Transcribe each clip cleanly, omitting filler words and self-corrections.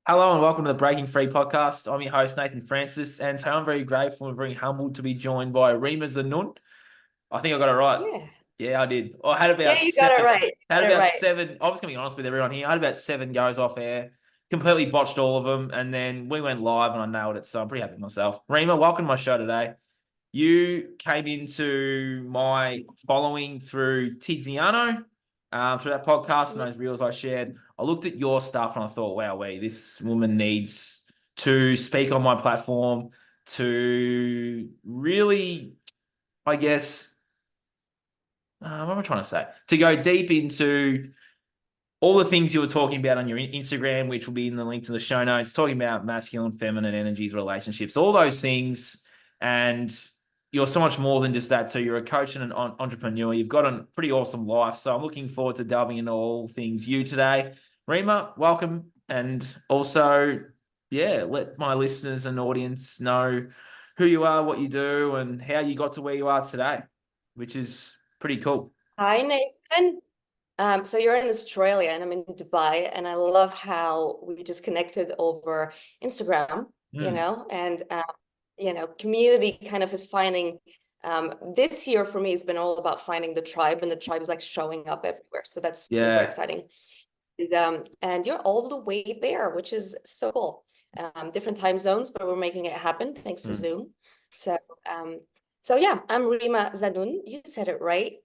Hello and welcome to the Breaking Free podcast. I'm your host, Nathan Francis, and so I'm very grateful and very humbled to be joined by Rima Zanoun. I think I got it right. Yeah. Yeah, I did. I had Yeah, about you got it seven, right. You had got it about right. seven. I was going to be honest with everyone here. I had about seven goes off air, completely botched all of them, and then we went live and I nailed it. So I'm pretty happy with myself. Rima, welcome to my show today. You came into my following through Tiziano, through that podcast and Yeah. those reels I shared. I looked at your stuff and I thought, wow, this woman needs to speak on my platform to really, I guess, what am I trying to say? To go deep into all the things you were talking about on your Instagram, which will be in the link to the show notes, talking about masculine, feminine energies, relationships, all those things. And you're so much more than just that too. You're a coach and an entrepreneur. You've got a pretty awesome life. So I'm looking forward to delving into all things you today. Rima, welcome. And also, yeah, let my listeners and audience know who you are, what you do, and how you got to where you are today, which is pretty cool. Hi, Nathan. So you're in Australia and I'm in Dubai, and I love how we just connected over Instagram, Mm. community kind of is finding this year for me has been all about finding the tribe, and the tribe is like showing up everywhere. So that's super Yeah. exciting. And you're all the way there, which is so cool. Different time zones, but we're making it happen thanks to Mm. Zoom. So, um, so yeah, I'm Rima Zanoun. You said it right.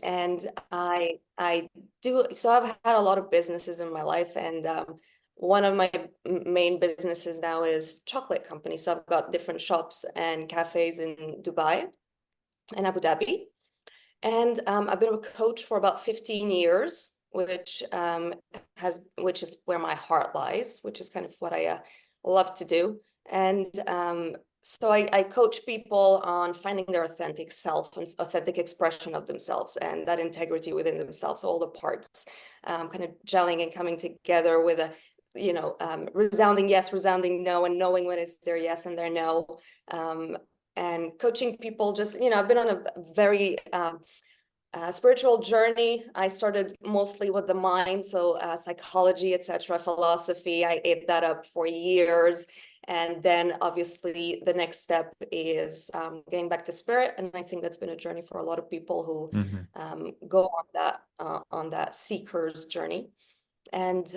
And I do. So I've had a lot of businesses in my life, and one of my main businesses now is chocolate company. So I've got different shops and cafes in Dubai and Abu Dhabi. And I've been a coach for about 15 years, which is where my heart lies, which is kind of what I love to do. And so I coach people on finding their authentic self and authentic expression of themselves and that integrity within themselves, all the parts kind of gelling and coming together with a resounding yes, resounding no, and knowing when it's their yes and their no. Um, and coaching people just, I've been on a very spiritual journey. I started mostly with the mind, so psychology, etc., philosophy. I ate that up for years, and then obviously the next step is getting back to spirit. And I think that's been a journey for a lot of people who Mhm. go on that seeker's journey. And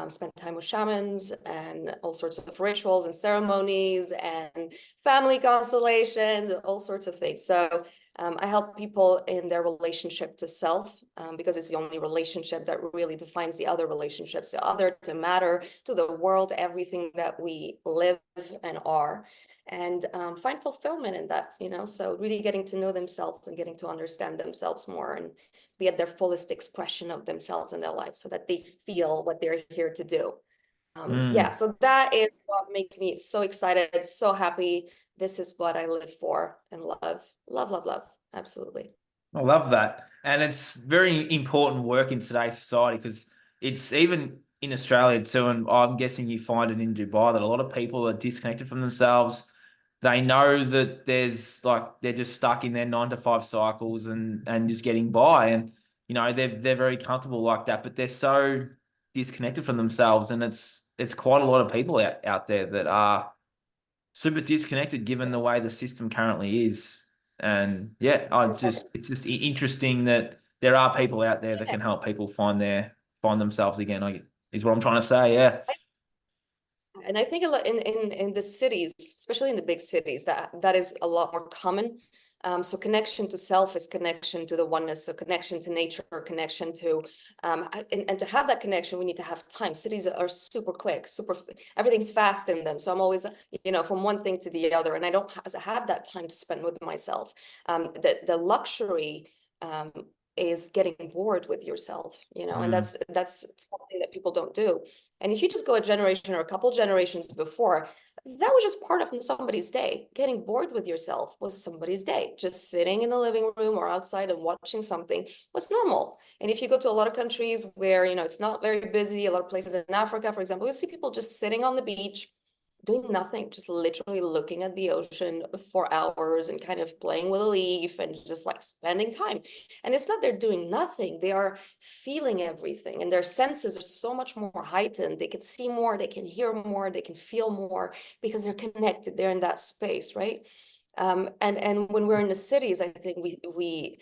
spent time with shamans and all sorts of rituals and ceremonies and family constellations, all sorts of things. So I help people in their relationship to self, because it's the only relationship that really defines the other relationships, the other, to matter, to the world, everything that we live and are, and find fulfillment in that. So really getting to know themselves and getting to understand themselves more, and be at their fullest expression of themselves in their life, so that they feel what they're here to do. Yeah, Mm. so that is what makes me so excited, so happy. This is what I live for and love, love, love, love. Absolutely. I love that. And it's very important work in today's society because it's even in Australia too. And I'm guessing you find it in Dubai that a lot of people are disconnected from themselves. They know that they're just stuck in their 9 to 5 cycles and just getting by. And, they're very comfortable like that, but they're so disconnected from themselves. And it's quite a lot of people out there that are super disconnected given the way the system currently is. And yeah, it's just interesting that there are people out there that Yeah. can help people find themselves again. Is what I'm trying to say. Yeah. And I think a lot in the cities, especially in the big cities, that is a lot more common. So connection to self is connection to the oneness, so connection to nature, connection to, and to have that connection, we need to have time. Cities are super quick, everything's fast in them. So I'm always, from one thing to the other, and I don't have that time to spend with myself. The luxury um, is getting bored with yourself, and Mm, that's something that people don't do. And if you just go a generation or a couple generations before, that was just part of somebody's day. Getting bored with yourself was somebody's day. Just sitting in the living room or outside and watching something was normal. And if you go to a lot of countries where, it's not very busy, a lot of places in Africa, for example, you'll see people just sitting on the beach, doing nothing, just literally looking at the ocean for hours and kind of playing with a leaf and just like spending time. And it's not they're doing nothing, they are feeling everything, and their senses are so much more heightened. They can see more, they can hear more, they can feel more because they're connected, they're in that space, right? And when we're in the cities, I think we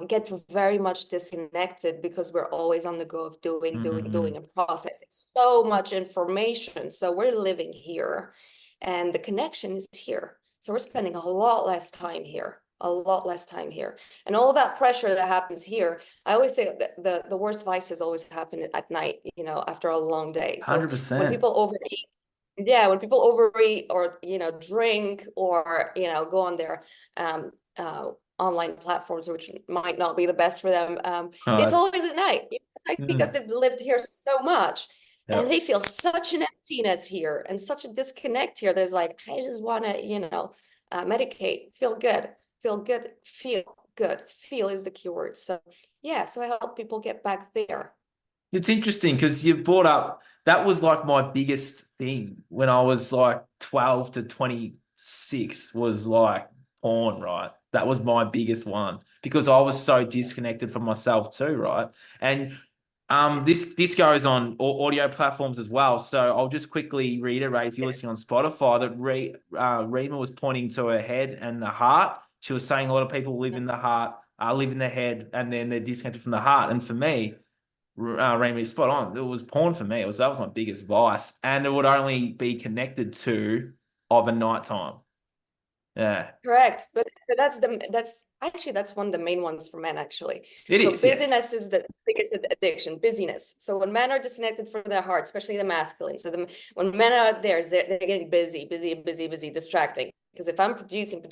get very much disconnected because we're always on the go of doing, and processing so much information. So we're living here, and the connection is here. So we're spending a lot less time here, a lot less time here. And all that pressure that happens here, I always say that the worst vices always happen at night, after a long day. So when 100%. people overeat, yeah, when people overeat or, drink or, go on their um, online platforms, which might not be the best for them, it's Nice. always at night. It's like because Mm. they've lived here so much and Yep. they feel such an emptiness here and such a disconnect here. There's like, I just want to, medicate, feel good, feel good. Feel is the keyword. So yeah, so I help people get back there. It's interesting because you brought up that was like my biggest thing when I was like 12 to 26 was like porn, right? That was my biggest one because I was so disconnected from myself too, right? And this goes on audio platforms as well. So I'll just quickly reiterate if you're listening on Spotify that Rima was pointing to her head and the heart. She was saying a lot of people live in the heart, live in the head, and then they're disconnected from the heart. And for me, Remy, spot on. It was porn for me. That was my biggest vice, and it would only be connected to of a nighttime. Yeah, Correct, but that's actually that's one of the main ones for men actually. it So is. Yes, busyness is the biggest addiction, busyness. So when men are disconnected from their heart, especially the masculine, so when men are out there, they're getting busy, busy, busy, busy, distracting. Because if I'm producing,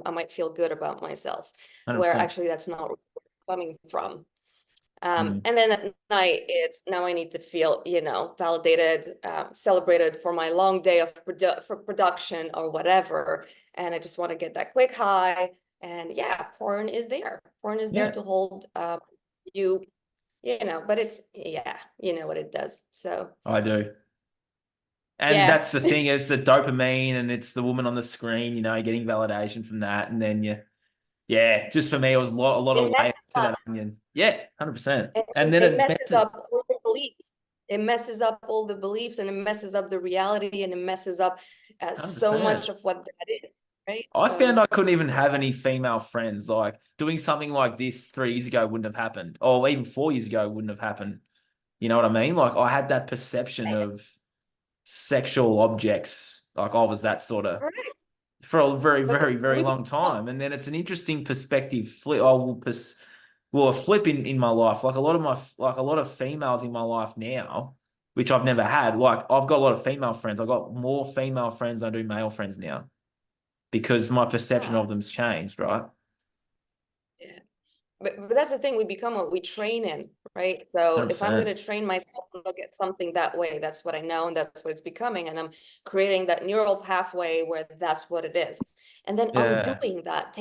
I might feel good about myself, 100%. where actually that's not where it's coming from. Mm. And then at night, it's now I need to feel, validated, celebrated for my long day of for production or whatever. And I just want to get that quick high. And yeah, porn is there. Porn is there Yeah, to hold you, but it's, yeah, you know what it does. So I do. And yeah, that's the thing, it's the dopamine and it's the woman on the screen, getting validation from that. And then yeah, just for me, it was a lot it of layers messes to up. that onion. Yeah, 100%. And And then it it messes up messes. all the beliefs. It messes up all the beliefs and it messes up the reality and it messes up so 100%. much of what that is, right? I found So I couldn't even have any female friends. Like doing something like this 3 years ago wouldn't have happened, or even 4 years ago wouldn't have happened. You know what I mean? Like I had that perception of sexual objects. Like I was that sort of right. for a very, But very, very we long become time. And then it's an interesting perspective flip. I will well, a flip in my life. Like a lot of females in my life now, which I've never had. Like I've got a lot of female friends. I've got more female friends than I do male friends now because my perception of ah, them's changed, right? yeah. But that's the thing, we become what we train in, right? So if I'm going 100%. to train myself to look at something that way, that's what I know and that's what it's becoming. And I'm creating that neural pathway where that's what it is. And then Yeah. undoing that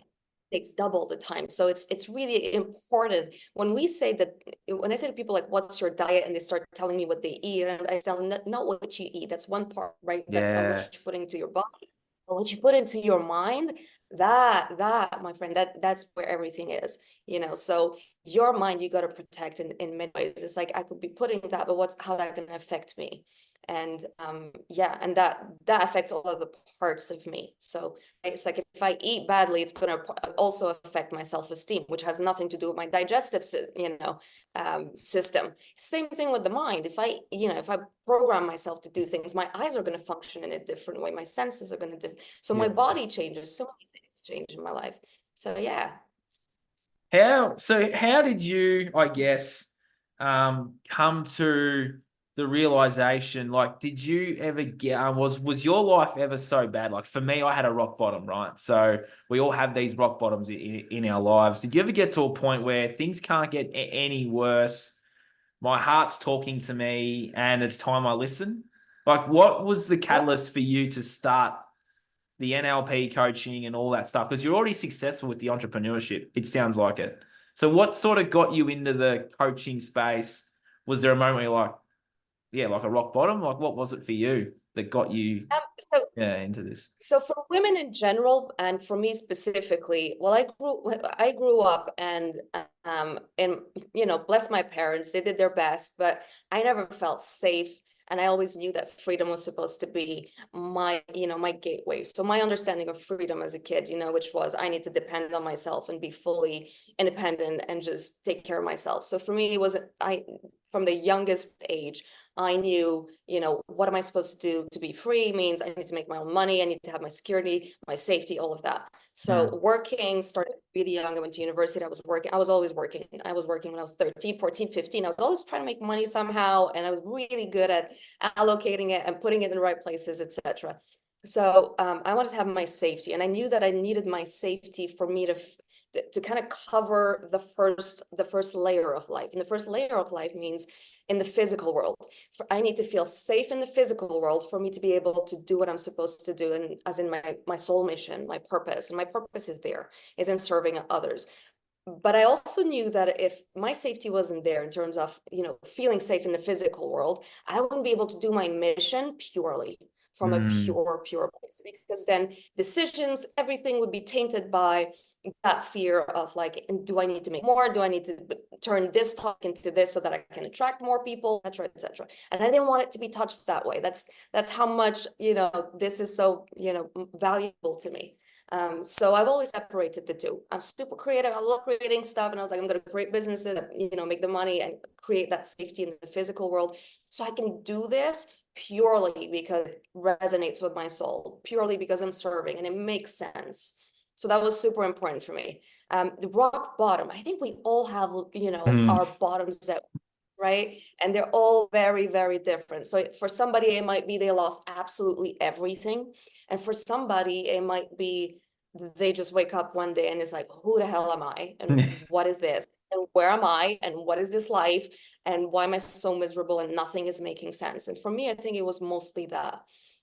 takes double the time. So it's really important when we say that, when I say to people like, what's your diet? And they start telling me what they eat, and I tell them, not what you eat. That's one part, right? That's on what Yeah. you put into your body. But what you put into your mind, that, my friend, that's where everything is. So your mind you got to protect in many ways. It's like I could be putting that, but how that going to affect me? And yeah, and that affects all of the parts of me. So it's like if I eat badly, it's going to also affect my self-esteem, which has nothing to do with my digestive system. Same thing with the mind. If I program myself to do things, my eyes are going to function in a different way, my senses are going to so my Yeah. body changes, so many things change in my life. So yeah. How did you, I guess, come to the realization? Like, did you ever get was your life ever so bad? Like for me, I had a rock bottom, right? So we all have these rock bottoms in our lives. Did you ever get to a point where things can't get any worse? My heart's talking to me, and it's time I listen. Like, what was the Yeah. catalyst for you to start the NLP coaching and all that stuff? Because you're already successful with the entrepreneurship. It sounds like it. So what sort of got you into the coaching space? Was there a moment where you're like, yeah, like a rock bottom? Like what was it for you? that got you So into this? So for women in general, and for me specifically, well, I grew up and bless my parents, they did their best, but I never felt safe. And I always knew that freedom was supposed to be my gateway. So my understanding of freedom as a kid, which was I need to depend on myself and be fully independent and just take care of myself. So for me, it was from the youngest age, I knew, what am I supposed to do to be free means I need to make my own money. I need to have my security, my safety, all of that. So working started really young. I went to university. I was working. I was always working. I was working when I was 13, 14, 15. I was always trying to make money somehow. And I was really good at allocating it and putting it in the right places, etc. So I wanted to have my safety. And I knew that I needed my safety for me to kind of cover the first layer of life. And the first layer of life means in the physical world. I need to feel safe in the physical world for me to be able to do what I'm supposed to do, and as in my soul mission, my purpose. And my purpose is in serving others. But I also knew that if my safety wasn't there in terms of, feeling safe in the physical world, I wouldn't be able to do my mission purely from a pure place, because then decisions, everything would be tainted by that fear of like, do I need to make more? Do I need to turn this talk into this so that I can attract more people, et cetera, et cetera. And I didn't want it to be touched that way. That's how much, this is so, valuable to me. So I've always separated the two. I'm super creative. I love creating stuff. And I was like, I'm going to create businesses that, make the money and create that safety in the physical world. So I can do this purely because it resonates with my soul, purely because I'm serving and it makes sense. So that was super important for me. The rock bottom, I think we all have, our bottoms that, right? And they're all very, very different. So for somebody, it might be they lost absolutely everything. And for somebody, it might be they just wake up one day and it's like, who the hell am I? And what is this? And where am I? And what is this life? And why am I so miserable and nothing is making sense? And for me, I think it was mostly that.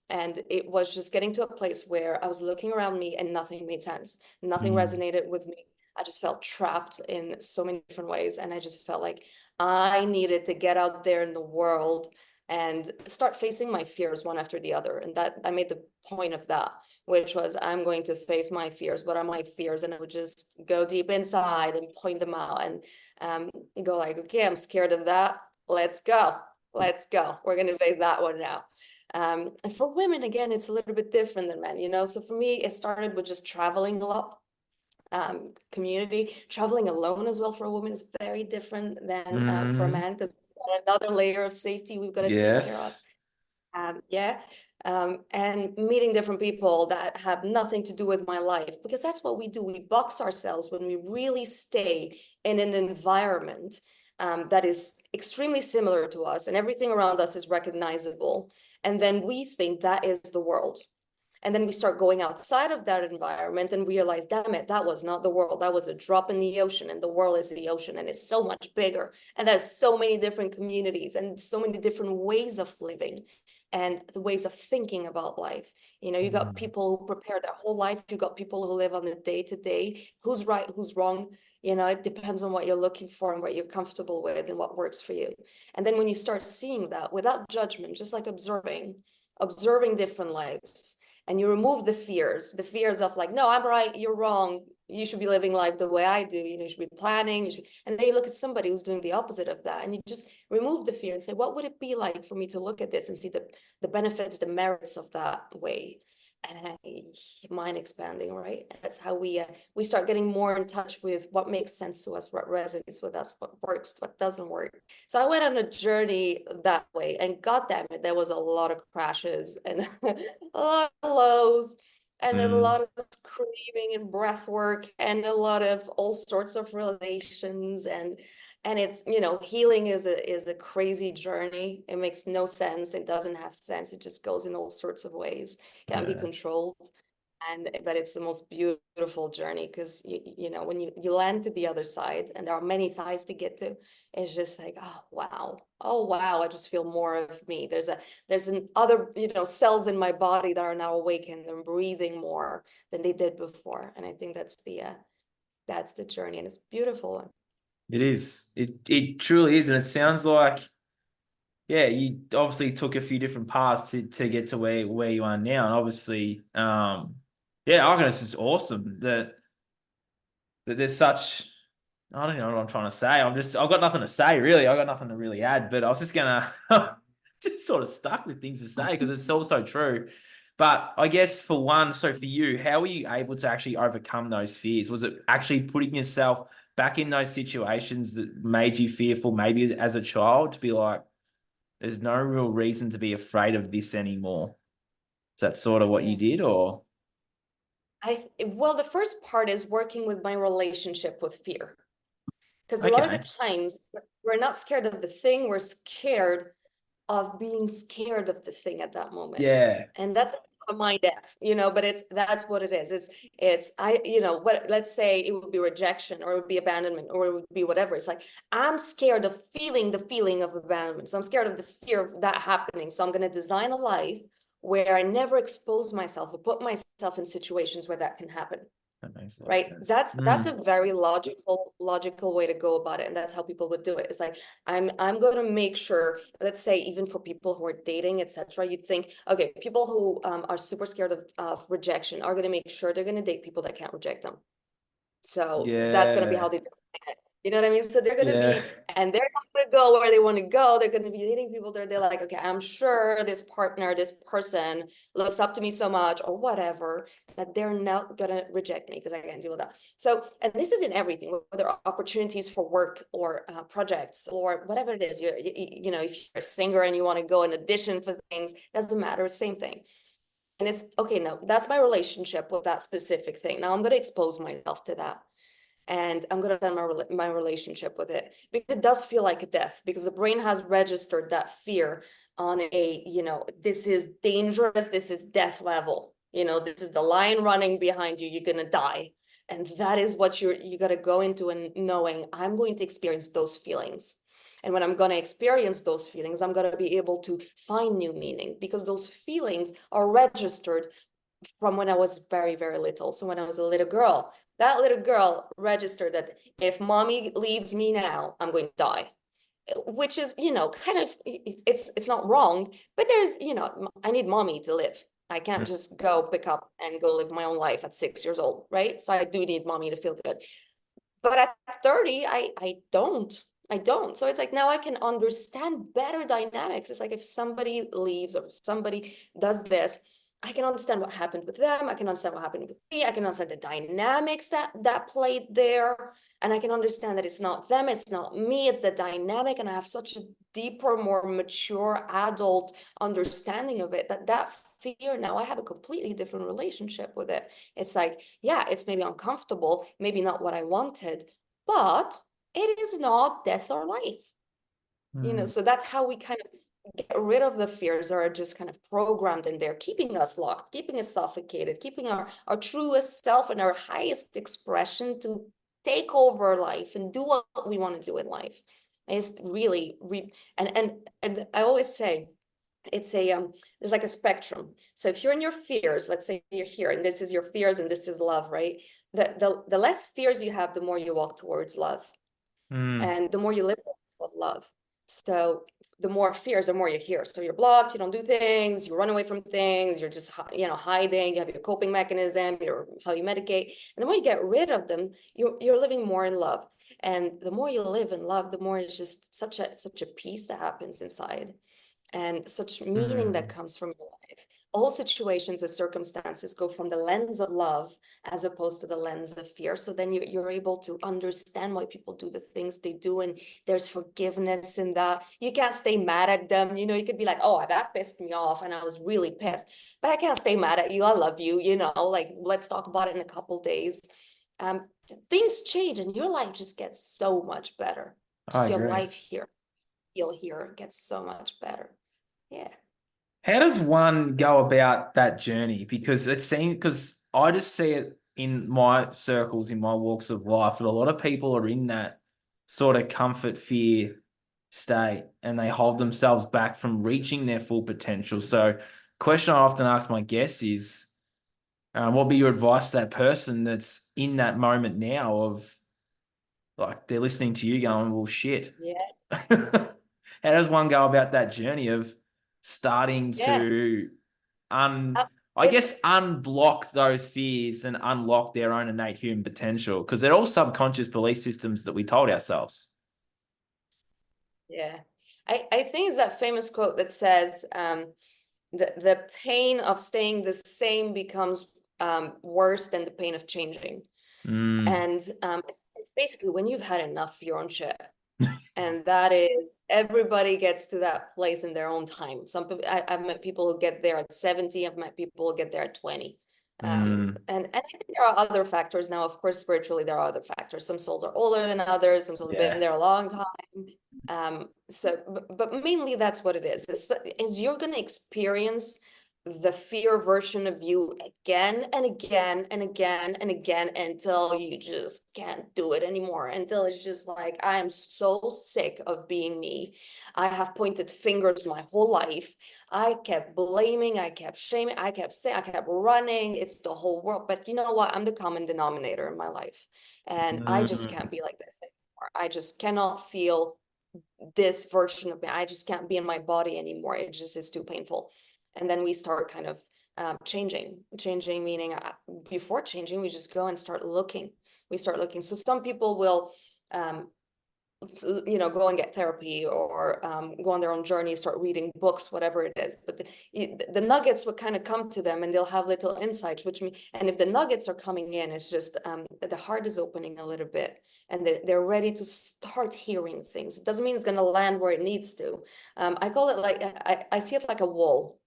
And it was just getting to a place where I was looking around me and nothing made sense. Nothing resonated with me. I just felt trapped in so many different ways. And I just felt like I needed to get out there in the world and start facing my fears one after the other. And that I made the point of that, which was I'm going to face my fears. What are my fears? And I would just go deep inside and point them out and go like, okay, I'm scared of that. Let's go. Let's go. We're going to face that one now. And for women, again, it's a little bit different than men. So for me, it started with just traveling a lot. Community traveling alone as well for a woman is very different than for a man, because another layer of safety we've got to take care of. Yes. And meeting different people that have nothing to do with my life, because that's what we do. We box ourselves when we really stay in an environment that is extremely similar to us and everything around us is recognizable. And then we think that is the world. And then we start going outside of that environment and realize, damn it, that was not the world. That was a drop in the ocean, and the world is the ocean and it's so much bigger. And there's so many different communities and so many different ways of living and the ways of thinking about life. You got people who prepare their whole life. You got people who live on the day to day. Who's right, who's wrong? It depends on what you're looking for and what you're comfortable with and what works for you. And then when you start seeing that without judgment, just like observing different lives, and you remove the fears of like, no, I'm right, you're wrong, you should be living life the way I do, you should be planning, and then you look at somebody who's doing the opposite of that, and you just remove the fear and say, what would it be like for me to look at this and see the benefits, the merits of that way? And mind expanding, right? That's how we start getting more in touch with what makes sense to us, what resonates with us, what works, what doesn't work. So I went on a journey that way, and God damn it, there was a lot of crashes and a lot of lows and a lot of screaming and breath work and a lot of all sorts of realizations, and it's, healing is a crazy journey. It makes no sense. It doesn't have sense. It just goes in all sorts of ways. Can't be controlled. But it's the most beautiful journey, because when you land to the other side, and there are many sides to get to, it's just like, oh wow, I just feel more of me. There's an other cells in my body that are now awakened and breathing more than they did before. And I think that's the journey, and it's beautiful. It is. It truly is. And it sounds like yeah, you obviously took a few different paths to get to where you are now. And obviously, yeah, I reckon it's just awesome that there's such, I don't know what I'm trying to say. I've got nothing to say really. I've got nothing to really add, but I was just gonna just sort of stuck with things to say because it's so true. But I guess for one, so for you, how were you able to actually overcome those fears? Was it actually putting yourself back in those situations that made you fearful, maybe as a child, to be like, there's no real reason to be afraid of this anymore? Is that sort of what you Yeah. did, or? Well, the first part is working with my relationship with fear. Because a lot of the Okay. times we're not scared of the thing, we're scared of being scared of the thing at that moment. Yeah. And that's a mind F, but that's what it is. What let's say it would be rejection or it would be abandonment or it would be whatever. It's like I'm scared of feeling the feeling of abandonment. So I'm scared of the fear of that happening. So I'm gonna design a life where I never expose myself or put myself in situations where that can happen. That makes a lot of Right. sense. That's a very logical way to go about it. And that's how people would do it. It's like I'm gonna make sure, let's say even for people who are dating, etc., you'd think, okay, people who are super scared of rejection are gonna make sure they're gonna date people that can't reject them. So that's going to be how Yeah. they do it. You know what I mean? So they're going to Yeah. be, and they're not going to go where they want to go. They're going to be dating people that they're like, okay, I'm sure this partner, this person looks up to me so much or whatever, that they're not going to reject me because I can't deal with that. So, and this is in everything, whether opportunities for work or projects or whatever it is. If you're a singer and you want to go in audition for things, doesn't matter. Same thing. And it's okay, no, that's my relationship with that specific thing. Now I'm going to expose myself to that. And I'm going to end my relationship with it because it does feel like a death because the brain has registered that fear on this is dangerous, this is death level. This is the lion running behind you, you're going to die. And that is what you got to go into and knowing I'm going to experience those feelings. And when I'm going to experience those feelings, I'm going to be able to find new meaning because those feelings are registered from when I was very, very little. So when I was a little girl, that little girl registered that if mommy leaves me now, I'm going to die. Which is, kind of, it's not wrong, but there's, I need mommy to live. I can't just go pick up and go live my own life at 6 years old, right? So I do need mommy to feel good. But at 30, I don't. I don't. So it's like now I can understand better dynamics. It's like if somebody leaves or somebody does this, I can understand what happened with them. I can understand what happened with me. I can understand the dynamics that played there. And I can understand that it's not them, it's not me, it's the dynamic. And I have such a deeper, more mature adult understanding of it that fear now I have a completely different relationship with it. It's like, yeah, it's maybe uncomfortable, maybe not what I wanted, but it is not death or life. Mm. So that's how we kind of get rid of the fears that are just kind of programmed in there, keeping us locked, keeping us suffocated, keeping our truest self and our highest expression to take over life and do what we want to do in life. It's really and I always say it's there's like a spectrum. So if you're in your fears, let's say you're here and this is your fears and this is love, right? The less fears you have, the more you walk towards love Mm. and the more you live with love. So the more fears, the more you're here. So you're blocked, you don't do things, you run away from things, you're just hiding, you have your coping mechanism, how you medicate. And the more you get rid of them, you're living more in love. And the more you live in love, the more it's just such a peace that happens inside and such meaning that Mm. comes from your life. All situations and circumstances go from the lens of love as opposed to the lens of fear. So then you're able to understand why people do the things they do, and there's forgiveness in that. You can't stay mad at them. You could be like, oh, that pissed me off and I was really pissed, but I can't stay mad at you. I love you, like let's talk about it in a couple days. Things change and your life just gets so much better. I Just your agree. life here, feel here gets so much better. Yeah. How does one go about that journey? Because I just see it in my circles, in my walks of life, that a lot of people are in that sort of comfort fear state and they hold themselves back from reaching their full potential. So, question I often ask my guests is, what would be your advice to that person that's in that moment now of like they're listening to you going, well, shit. Yeah. how does one go about that journey of starting Yeah. to Uh, I guess unblock those fears and unlock their own innate human potential? Because they're all subconscious belief systems that we told ourselves. yeah. I think it's that famous quote that says, the pain of staying the same becomes worse than the pain of changing. Mm, And it's basically when you've had enough of your own shit. And that is, everybody gets to that place in their own time. Some people, I've met people who get there at 70. I've met people who get there at 20. mm, And I think there are other factors now. Of course, spiritually, there are other factors. Some souls are older than others. Some souls have been yeah, there a long time. But mainly that's what it is you're going to experience the fear version of you again and again and again and again until you just can't do it anymore, until it's just like, I am so sick of being me. I have pointed fingers my whole life. I kept blaming, I kept shaming, I kept saying, I kept running. It's the whole world. But you know what? I'm the common denominator in my life. And I just mm, can't be like this anymore. I just cannot feel this version of me. I just can't be in my body anymore. It just is too painful. And then we start kind of changing meaning before changing, we just go and start looking. We start looking. So some people will, go and get therapy, or go on their own journey, start reading books, whatever it is. But the nuggets would kind of come to them, and they'll have little insights, and if the nuggets are coming in, it's just the heart is opening a little bit, and they're ready to start hearing things. It doesn't mean it's going to land where it needs to. I call it like, I see it like a wall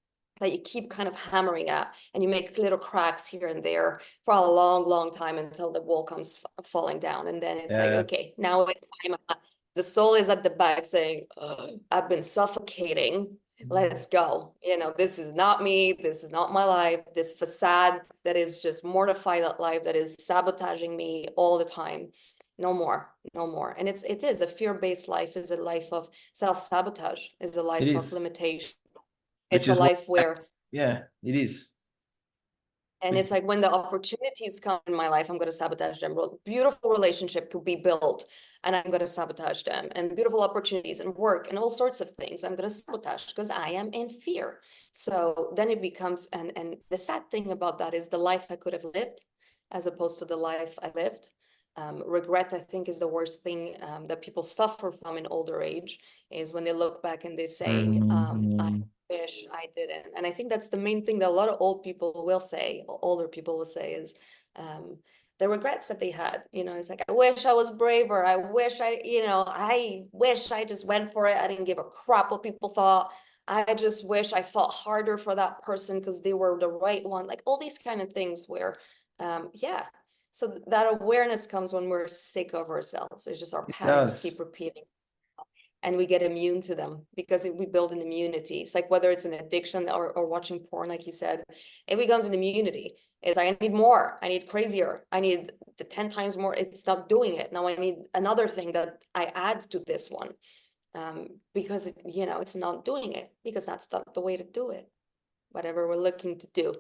that you keep kind of hammering at, and you make little cracks here and there for a long, long time until the wall comes falling down. And then it's like, yeah. okay, now it's time. The soul is at the back saying, I've been suffocating. Let's go. This is not me. This is not my life. This facade that is just mortified life, that is sabotaging me all the time. No more, no more. And it is a fear-based life, is a life of self-sabotage, is a It life of is, limitation. which It's a is why, life where, yeah, it is. and it's like, when the opportunities come in my life, I'm going to sabotage them. Beautiful relationship could be built, and I'm going to sabotage them. And beautiful opportunities and work and all sorts of things, I'm going to sabotage because I am in fear. So then it becomes, and the sad thing about that is the life I could have lived as opposed to the life I lived. Regret, I think, is the worst thing that people suffer from in older age, is when they look back and they say, I Mm, wish I didn't. And I think that's the main thing that a lot of old people will say, older people will say, is the regrets that they had. It's like, I wish I was braver. I wish I just went for it. I didn't give a crap what people thought. I just wish I fought harder for that person because they were the right one. Like all these kind of things where, yeah. So that awareness comes when we're sick of ourselves. It's just our it patterns keep does. repeating, and we get immune to them because we build an immunity. It's like, whether it's an addiction or watching porn, like you said, it becomes an immunity. It's like, I need more, I need crazier, I need the 10 times more. It's not doing it. Now I need another thing that I add to this one, because it's not doing it, because that's not the way to do it, whatever we're looking to do.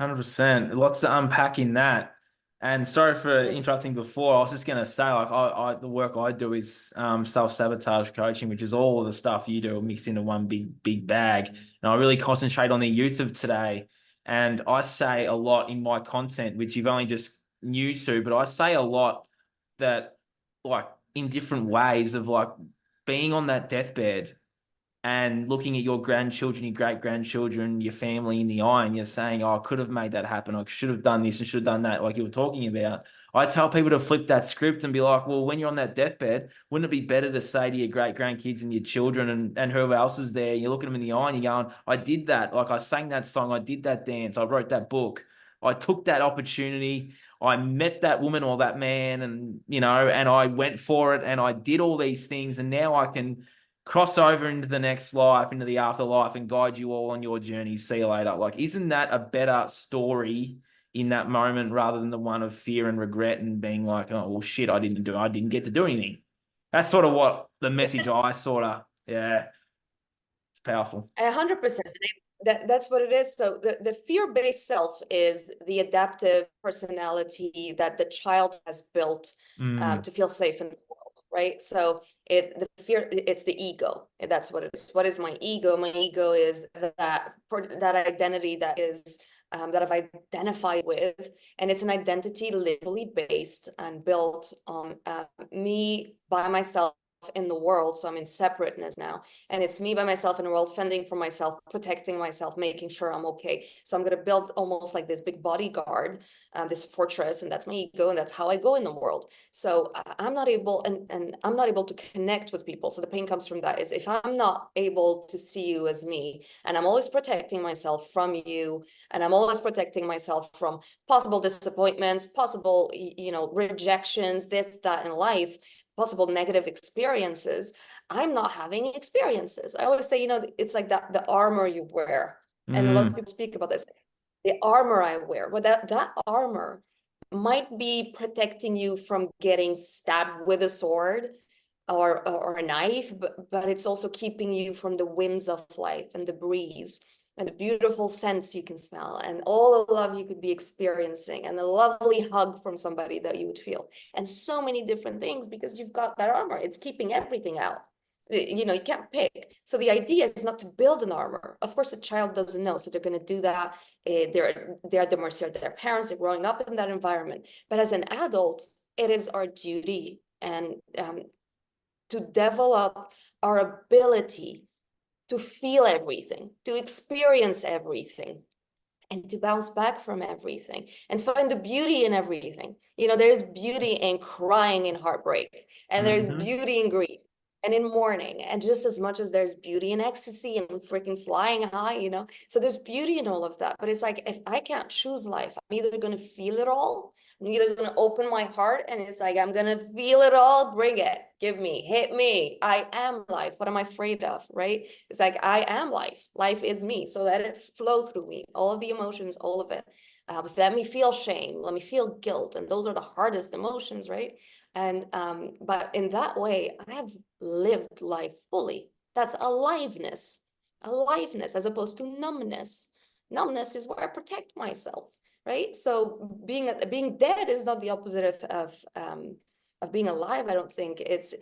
100%. Lots to unpack in that. And sorry for Mm. interrupting before. I was just gonna say, like, the work I do is self-sabotage coaching, which is all of the stuff you do mixed into one big bag. And I really concentrate on the youth of today. And I say a lot in my content, which you've only just new to, but I say a lot that, like, in different ways of, like, being on that deathbed and looking at your grandchildren, your great grandchildren, your family in the eye, and you're saying, "Oh, I could have made that happen. I should have done this and should have done that," like you were talking about. I tell people to flip that script and be like, "Well, when you're on that deathbed, wouldn't it be better to say to your great grandkids and your children and whoever else is there, you look at them in the eye and you're going, I did that. Like, I sang that song, I did that dance, I wrote that book, I took that opportunity." I met that woman or that man, and I went for it and I did all these things. And now I can cross over into the next life, into the afterlife, and guide you all on your journey. See you later. Like, isn't that a better story in that moment rather than the one of fear and regret and being like, oh, well, shit, I didn't get to do anything. That's sort of what the message I sort of, yeah, it's powerful. 100%. That's what it is. So the fear-based self is the adaptive personality that the child has built Mm, to feel safe in the world, right? So The fear, it's the ego. That's what it is. What is my ego? My ego is that identity that is that I've identified with, and it's an identity literally based and built on me by myself in the world. So I'm in separateness now, and it's me by myself in the world, fending for myself, protecting myself, making sure I'm okay. So I'm going to build almost like this big bodyguard, this fortress, and that's my ego, and that's how I go in the world. So I'm not able, and I'm not able to connect with people. So the pain comes from that, is if I'm not able to see you as me, and I'm always protecting myself from you, and I'm always protecting myself from possible disappointments, possible, rejections, this, that in life, possible negative experiences, I'm not having experiences. I always say, it's like that, the armor you wear. And a lot of Mm. people speak about this. The armor I wear, well, that armor might be protecting you from getting stabbed with a sword or a knife, but it's also keeping you from the winds of life and the breeze and the beautiful scents you can smell and all the love you could be experiencing and the lovely hug from somebody that you would feel, and so many different things, because you've got that armor. It's keeping everything out. You can't pick. So the idea is not to build an armor. Of course, a child doesn't know, so they're going to do that. They're at the mercy of their parents. They're growing up in that environment. But as an adult, it is our duty and to develop our ability to feel everything, to experience everything, and to bounce back from everything, and to find the beauty in everything. There's beauty in crying in heartbreak, and there's Hmm. beauty in grief and in mourning, and just as much as there's beauty in ecstasy and freaking flying high. So there's beauty in all of that. But it's like, if I can't choose life, I'm either going to feel it all, I'm either going to open my heart, and it's like, I'm going to feel it all, bring it, give me, hit me. I am life. What am I afraid of, right? It's like, I am life. Life is me. So let it flow through me. All of the emotions, all of it. Let me feel shame. Let me feel guilt. And those are the hardest emotions, right? And but in that way, I have lived life fully. That's aliveness as opposed to numbness. Numbness is where I protect myself, right? So being dead is not the opposite of being alive. I don't think it's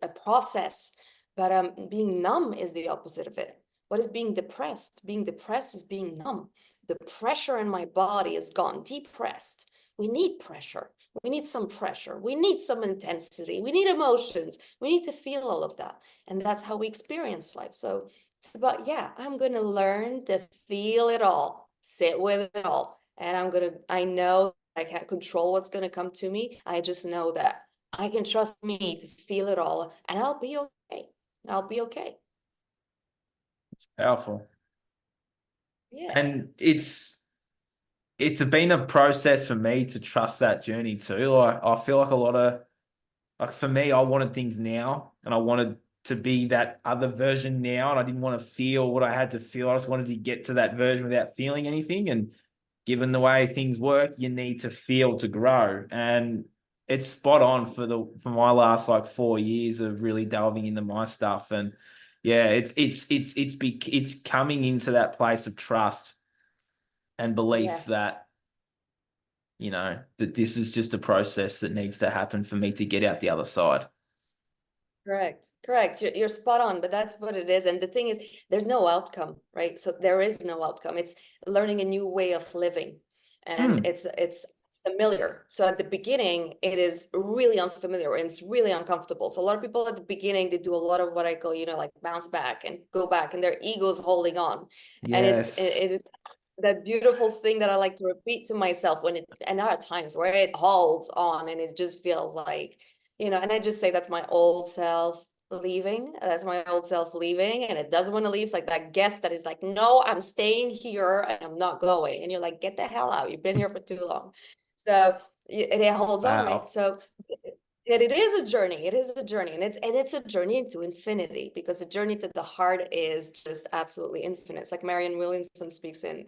a process, but being numb is the opposite of it. What is being depressed? Being depressed is being numb. The pressure in my body is gone. Depressed. We need pressure. We need some pressure. We need some intensity. We need emotions. We need to feel all of that. And that's how we experience life. So it's about, yeah, I'm going to learn to feel it all, sit with it all. And I know I can't control what's going to come to me. I just know that I can trust me to feel it all, and I'll be okay. I'll be okay. It's powerful. Yeah. And it's been a process for me to trust that journey too. Like I feel like a lot of, like for me, I wanted things now and I wanted to be that other version now, and I didn't want to feel what I had to feel. I just wanted to get to that version without feeling anything. And given the way things work, you need to feel to grow. And it's spot on for my last like 4 years of really delving into my stuff. And yeah, it's coming into that place of trust and belief Yes. that that this is just a process that needs to happen for me to get out the other side. Correct. Correct. You're spot on, but that's what it is. And the thing is, there's no outcome, right? So there is no outcome. It's learning a new way of living, and Hmm. it's familiar. So at the beginning, it is really unfamiliar and it's really uncomfortable. So a lot of people at the beginning, they do a lot of what I call, like bounce back and go back, and their ego's holding on. And Yes. it is that beautiful thing that I like to repeat to myself and there are times where it holds on and it just feels like, and I just say that's my old self leaving. That's my old self leaving, and it doesn't want to leave. It's like that guest that is like, no, I'm staying here and I'm not going. And you're like, get the hell out. You've been here for too long. So it holds on, right? Wow. So it is a journey. It is a journey, and it's a journey into infinity, because the journey to the heart is just absolutely infinite. It's like Marianne Williamson speaks in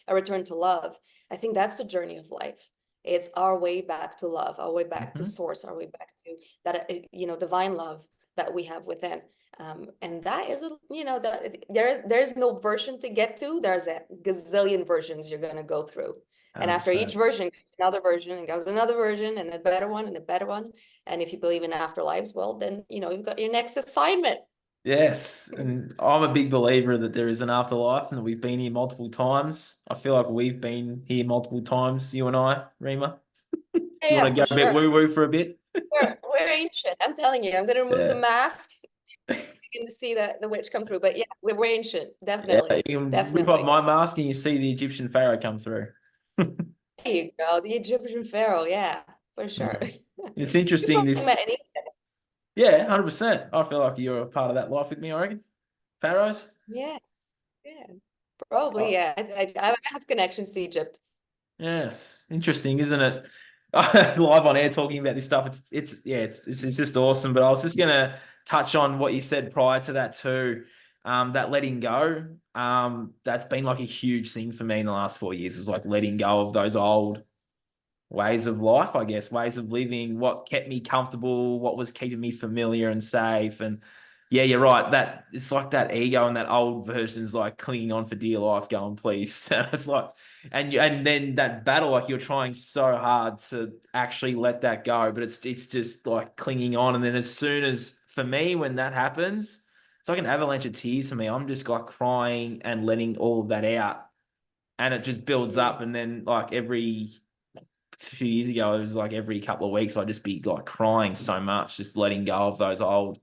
A Return to Love. I think that's the journey of life. It's our way back to love, our way back to Mhm. source, our way back to that, divine love that we have within. And that is that there's no version to get to. There's a gazillion versions you're gonna go through. And after each 100%. version goes another version and goes another version and a better one and a better one. And if you believe in afterlives, well, then, you've got your next assignment. Yes, and I'm a big believer that there is an afterlife and that we've been here multiple times. I feel like we've been here multiple times, you and I, Rima. Do you Yeah, want to for go a bit sure. woo-woo for a bit? We're ancient. I'm telling you, I'm going to remove the Yeah. mask. You're going to see the witch come through. But yeah, we're ancient. Yeah, Definitely. you can rip up Definitely. my mask and you see the Egyptian pharaoh come through. There you go. The Egyptian pharaoh. Yeah, for sure. Mm. It's You interesting. probably met This, any. yeah, 100%. I feel like you're a part of that life with me, I reckon. Pharaohs. Yeah, yeah. Probably, Oh, yeah. I have connections to Egypt. yes, interesting, isn't it? Live on air talking about this stuff. It's just awesome. But I was just gonna touch on what you said prior to that too. That letting go. That's been like a huge thing for me in the last 4 years. Was like letting go of those old ways of life, I guess, ways of living, what kept me comfortable, what was keeping me familiar and safe. And yeah, you're right. That it's like that ego and that old version is like clinging on for dear life, going, please. It's like, and then that battle, like you're trying so hard to actually let that go, but it's just like clinging on. And then as soon as for me, when that happens, it's like an avalanche of tears for me. I'm just like crying and letting all of that out. And it just builds Mm. up. And then like every few years ago, it was like every couple of weeks, I'd just be like crying so much, just letting go of those old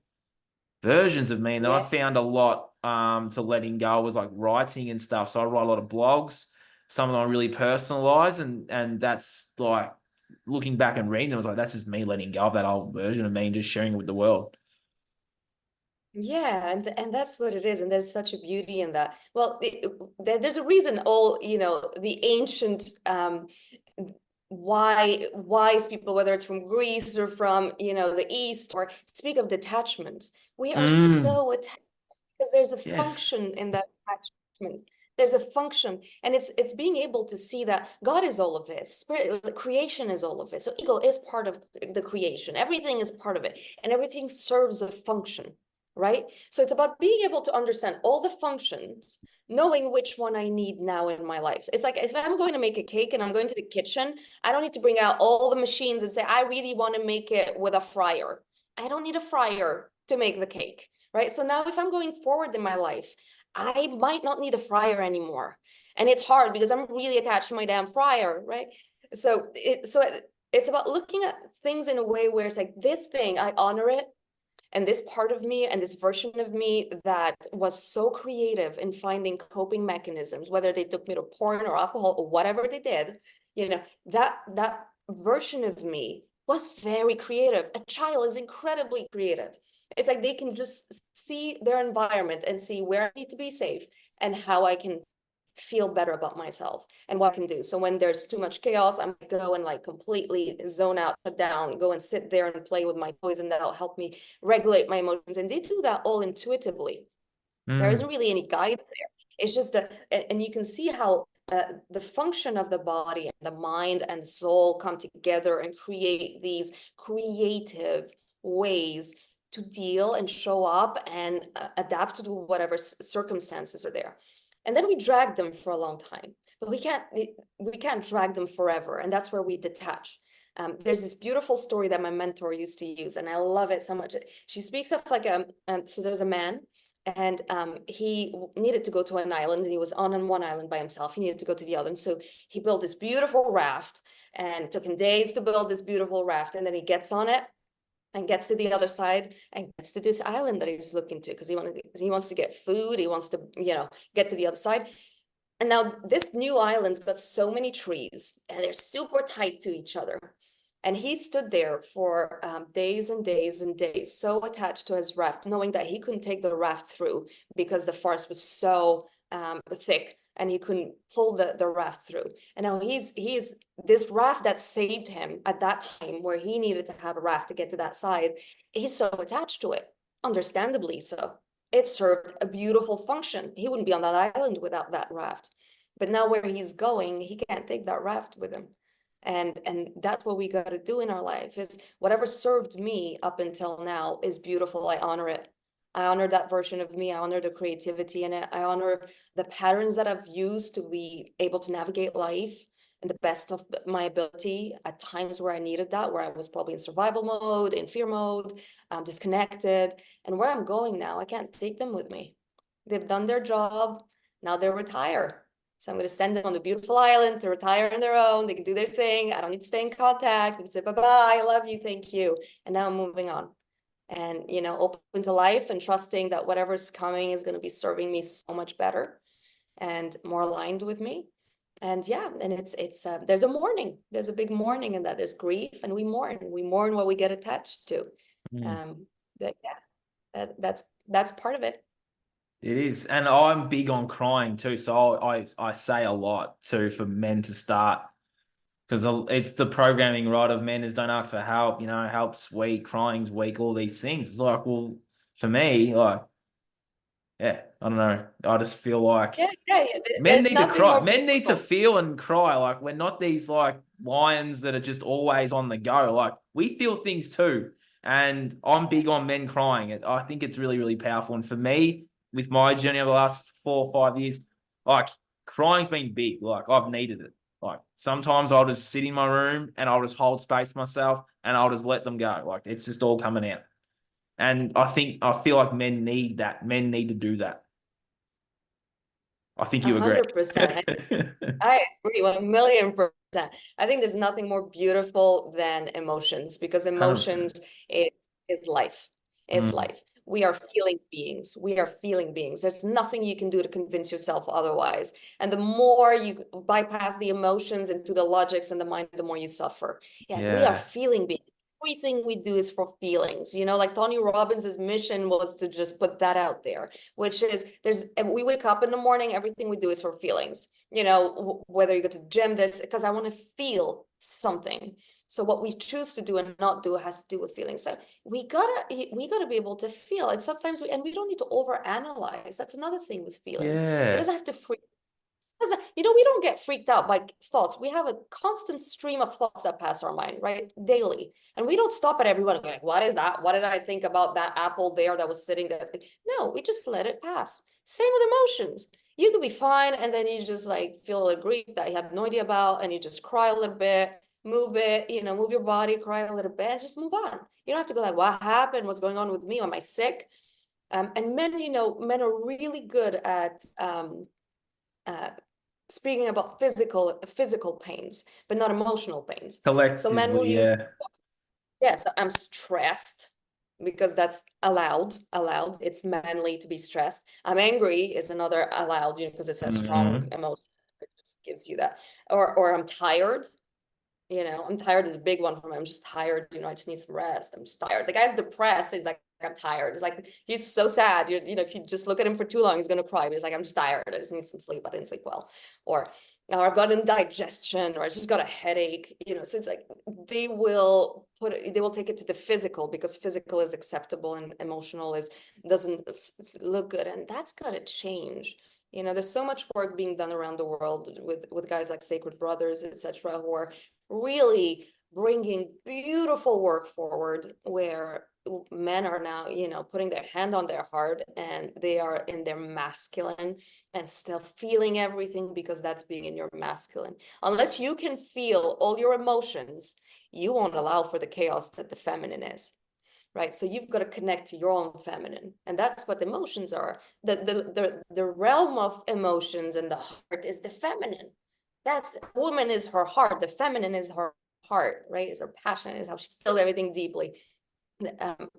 versions of me. And then I Yeah. found a lot to letting go was like writing and stuff. So I write a lot of blogs. Some of them are really personalized, and that's like looking back and reading them, I was like, that's just me letting go of that old version of me and just sharing it with the world. Yeah, and that's what it is, and there's such a beauty in that. Well, there's a reason all, the ancient wise people, whether it's from Greece or from, the East, or speak of detachment. We are Mm, so attached because there's a yes. function in that attachment. There's a function, and it's being able to see that God is all of this. Spirit, creation is all of this. So ego is part of the creation. Everything is part of it, and everything serves a function, right? So it's about being able to understand all the functions, knowing which one I need now in my life. It's like if I'm going to make a cake and I'm going to the kitchen, I don't need to bring out all the machines and say, I really want to make it with a fryer. I don't need a fryer to make the cake, right? So now if I'm going forward in my life, I might not need a fryer anymore. And it's hard because I'm really attached to my damn fryer, right? It's about looking at things in a way where it's like this thing, I honor it, and this part of me and this version of me that was so creative in finding coping mechanisms, whether they took me to porn or alcohol or whatever they did, that version of me was very creative. A child is incredibly creative. It's like they can just see their environment and see where I need to be safe and how I can feel better about myself and what I can do. So when there's too much chaos, I might go and like completely zone out, shut down, go and sit there and play with my toys, and that'll help me regulate my emotions. And they do that all intuitively. There isn't Mm, really any guide there. It's just that, and you can see how the function of the body and the mind and the soul come together and create these creative ways to deal and show up and adapt to whatever circumstances are there. And then we drag them for a long time, but we can't drag them forever, and that's where we detach. There's this beautiful story that my mentor used to use, and I love it so much. She speaks of like so there's a man, and he needed to go to an island, and he was on one island by himself. He needed to go to the other, and so he built this beautiful raft, and it took him days to build this beautiful raft. And then he gets on it and gets to the other side and gets to this island that he's looking to, because he wants to get food. He wants to get to the other side. And now this new island's got so many trees, and they're super tight to each other. And he stood there for days and days and days, so attached to his raft, knowing that he couldn't take the raft through because the forest was so thick, and he couldn't pull the raft through. And now he's this raft that saved him at that time, where he needed to have a raft to get to that side. He's so attached to it, understandably so. It served a beautiful function. He wouldn't be on that island without that raft. But now where he's going, he can't take that raft with him. And that's what we got to do in our life, is whatever served me up until now is beautiful. I honor it. I honor that version of me. I honor the creativity in it. I honor the patterns that I've used to be able to navigate life. in the best of my ability at times where I needed that, where I was probably in survival mode, in fear mode, disconnected. And where I'm going now, I can't take them with me. They've done their job. Now they're retired. So I'm going to send them on a beautiful island to retire on their own. They can do their thing. I don't need to stay in contact. We can say, bye-bye, I love you, thank you. And now I'm moving on. And, you know, open to life and trusting that whatever's coming is going to be serving me so much better and more aligned with me. And yeah, and it's there's a mourning. There's a big mourning in that. There's grief, and we mourn. We mourn what we get attached to. Mm. But yeah, that's part of it. It is, and I'm big on crying too. So I say a lot too for men to start, because it's the programming, right, of men is don't ask for help. You know, help's weak, crying's weak, all these things. It's like, well, for me, like, yeah, I don't know. I just feel like Yeah. men There's need to nothing cry. more Men need to beautiful. feel and cry. Like, we're not these like lions that are just always on the go. Like, we feel things too. And I'm big on men crying. I think it's really, really powerful. And for me, with my journey over the last 4 or 5 years, like, crying's been big. Like, I've needed it. Like, sometimes I'll just sit in my room and I'll just hold space myself and I'll just let them go. Like, it's just all coming out. And I feel like men need that. Men need to do that. I think you agree. 100%. I agree 1,000,000%. I think there's nothing more beautiful than emotions, because 100%. emotions is, is life. It's Mm, life. We are feeling beings. We are feeling beings. There's nothing you can do to convince yourself otherwise. And the more you bypass the emotions into the logics and the mind, the more you suffer. Yeah, we are yeah. feeling beings. Everything we do is for feelings. You know, like Tony Robbins' mission was to just put that out there, which is we wake up in the morning, everything we do is for feelings. You know, whether you go to the gym, this, because I want to feel something. So what we choose to do and not do has to do with feelings. So we gotta be able to feel. And sometimes we don't need to overanalyze. That's another thing with feelings. It Yeah. doesn't have to freak. You know, we don't get freaked out by thoughts. We have a constant stream of thoughts that pass our mind, right? Daily. And we don't stop at everyone going, what is that? What did I think about that apple there that was sitting there? No, we just let it pass. Same with emotions. You could be fine, and then you just like feel a grief that you have no idea about, and you just cry a little bit, move it, you know, move your body, cry a little bit, and just move on. You don't have to go like, what happened? What's going on with me? Am I sick? And men, you know, men are really good at uh, speaking about physical pains, but not emotional pains. So men will Collectively, use, yeah. yes, I'm stressed, because that's allowed. It's manly to be stressed. I'm angry is another allowed, you know, because it's a strong Mm-hmm. emotion. It just gives you that. Or I'm tired. You know, I'm tired is a big one for me. I'm just tired. You know, I just need some rest. I'm just tired. The guy's depressed. He's like, I'm tired. It's like, he's so sad. You know, if you just look at him for too long, he's going to cry. But he's like, I'm just tired. I just need some sleep. I didn't sleep well. Or I've got indigestion, or I just got a headache. You know, so it's like they will take it to the physical, because physical is acceptable and emotional doesn't look good. And that's got to change. You know, there's so much work being done around the world with guys like Sacred Brothers, etc., who are really bringing beautiful work forward, where men are now, you know, putting their hand on their heart, and they are in their masculine and still feeling everything, because that's being in your masculine. Unless you can feel all your emotions, you won't allow for the chaos that the feminine is. Right. So you've got to connect to your own feminine. And that's what emotions are. The realm of emotions and the heart is the feminine. That's woman is her heart. The feminine is her heart, right? Is her passion, is how she feels everything deeply.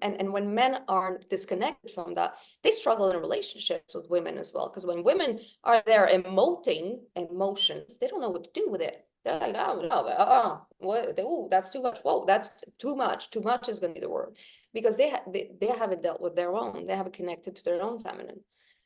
And when men are disconnected from that, they struggle in relationships with women as well. Because when women are there emoting emotions, they don't know what to do with it. They're like, oh no, what? Oh, that's too much. Whoa, that's too much. Too much is going to be the word, because they haven't dealt with their own. They haven't connected to their own feminine.